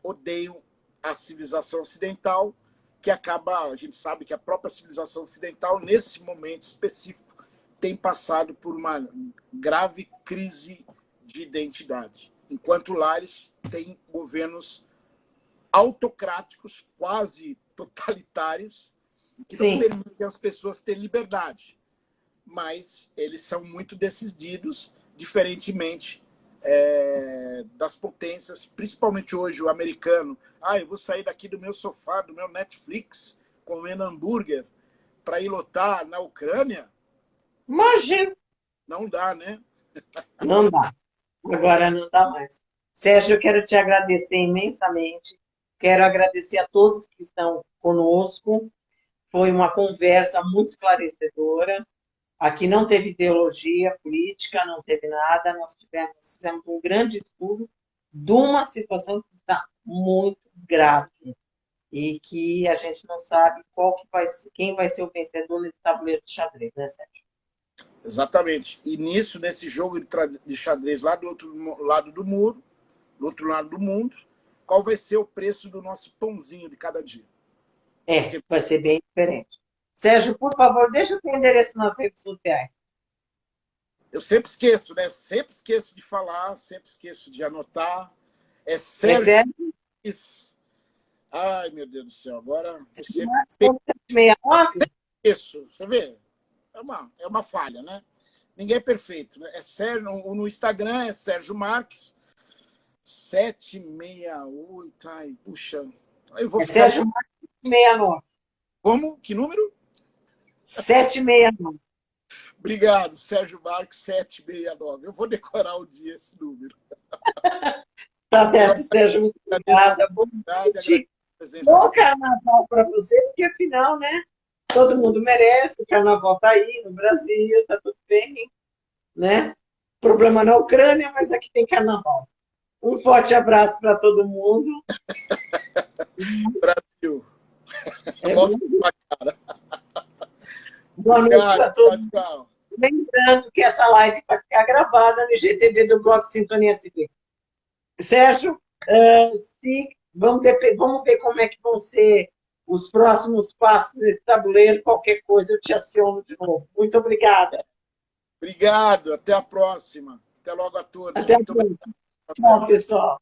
odeiam a civilização ocidental, que acaba, a gente sabe que a própria civilização ocidental, nesse momento específico, tem passado por uma grave crise de identidade. Enquanto lá eles têm governos autocráticos, quase totalitários, que não permitem às pessoas ter liberdade. Mas eles são muito decididos, diferentemente das potências, principalmente hoje o americano. Eu vou sair daqui do meu sofá, do meu Netflix, comendo hambúrguer, para ir lutar na Ucrânia? Imagina! Não dá, né? Não dá. Agora não dá mais. Sérgio, eu quero te agradecer imensamente. Quero agradecer a todos que estão conosco. Foi uma conversa muito esclarecedora. Aqui não teve ideologia política, não teve nada. Nós fizemos um grande estudo de uma situação que está muito grave e que a gente não sabe quem vai ser o vencedor nesse tabuleiro de xadrez, né, Sérgio? Exatamente. E nesse jogo de xadrez lá do outro lado do muro, do outro lado do mundo, qual vai ser o preço do nosso pãozinho de cada dia? Vai ser bem diferente. Sérgio, por favor, deixa o teu endereço nas redes sociais. Eu sempre esqueço, né? Sempre esqueço de falar, sempre esqueço de anotar. É Sérgio. Ai, meu Deus do céu. Agora você... 769? Isso, você vê? É uma falha, né? Ninguém é perfeito, né? Sérgio, no Instagram é Sérgio Marques 768. Ai, puxa. Eu vou ficar... Sérgio Marques 769. Como? Que número? 769. Obrigado, Sérgio Marques 769. Eu vou decorar um dia esse número. Tá certo, Sérgio. Muito obrigada. Bom carnaval para você, porque afinal, né? Todo mundo merece. O carnaval está aí no Brasil, está tudo bem, né? Problema na Ucrânia, mas aqui tem carnaval. Um forte abraço para todo mundo. Brasil. Boa noite para todos. Lembrando que essa live vai ficar gravada no IGTV do Blog Sintonia SP. Sérgio, vamos ver como é que vão ser os próximos passos nesse tabuleiro. Qualquer coisa eu te aciono de novo. Muito obrigada. Obrigado. Até a próxima. Até logo a todos. Até a próxima. Tchau, pessoal.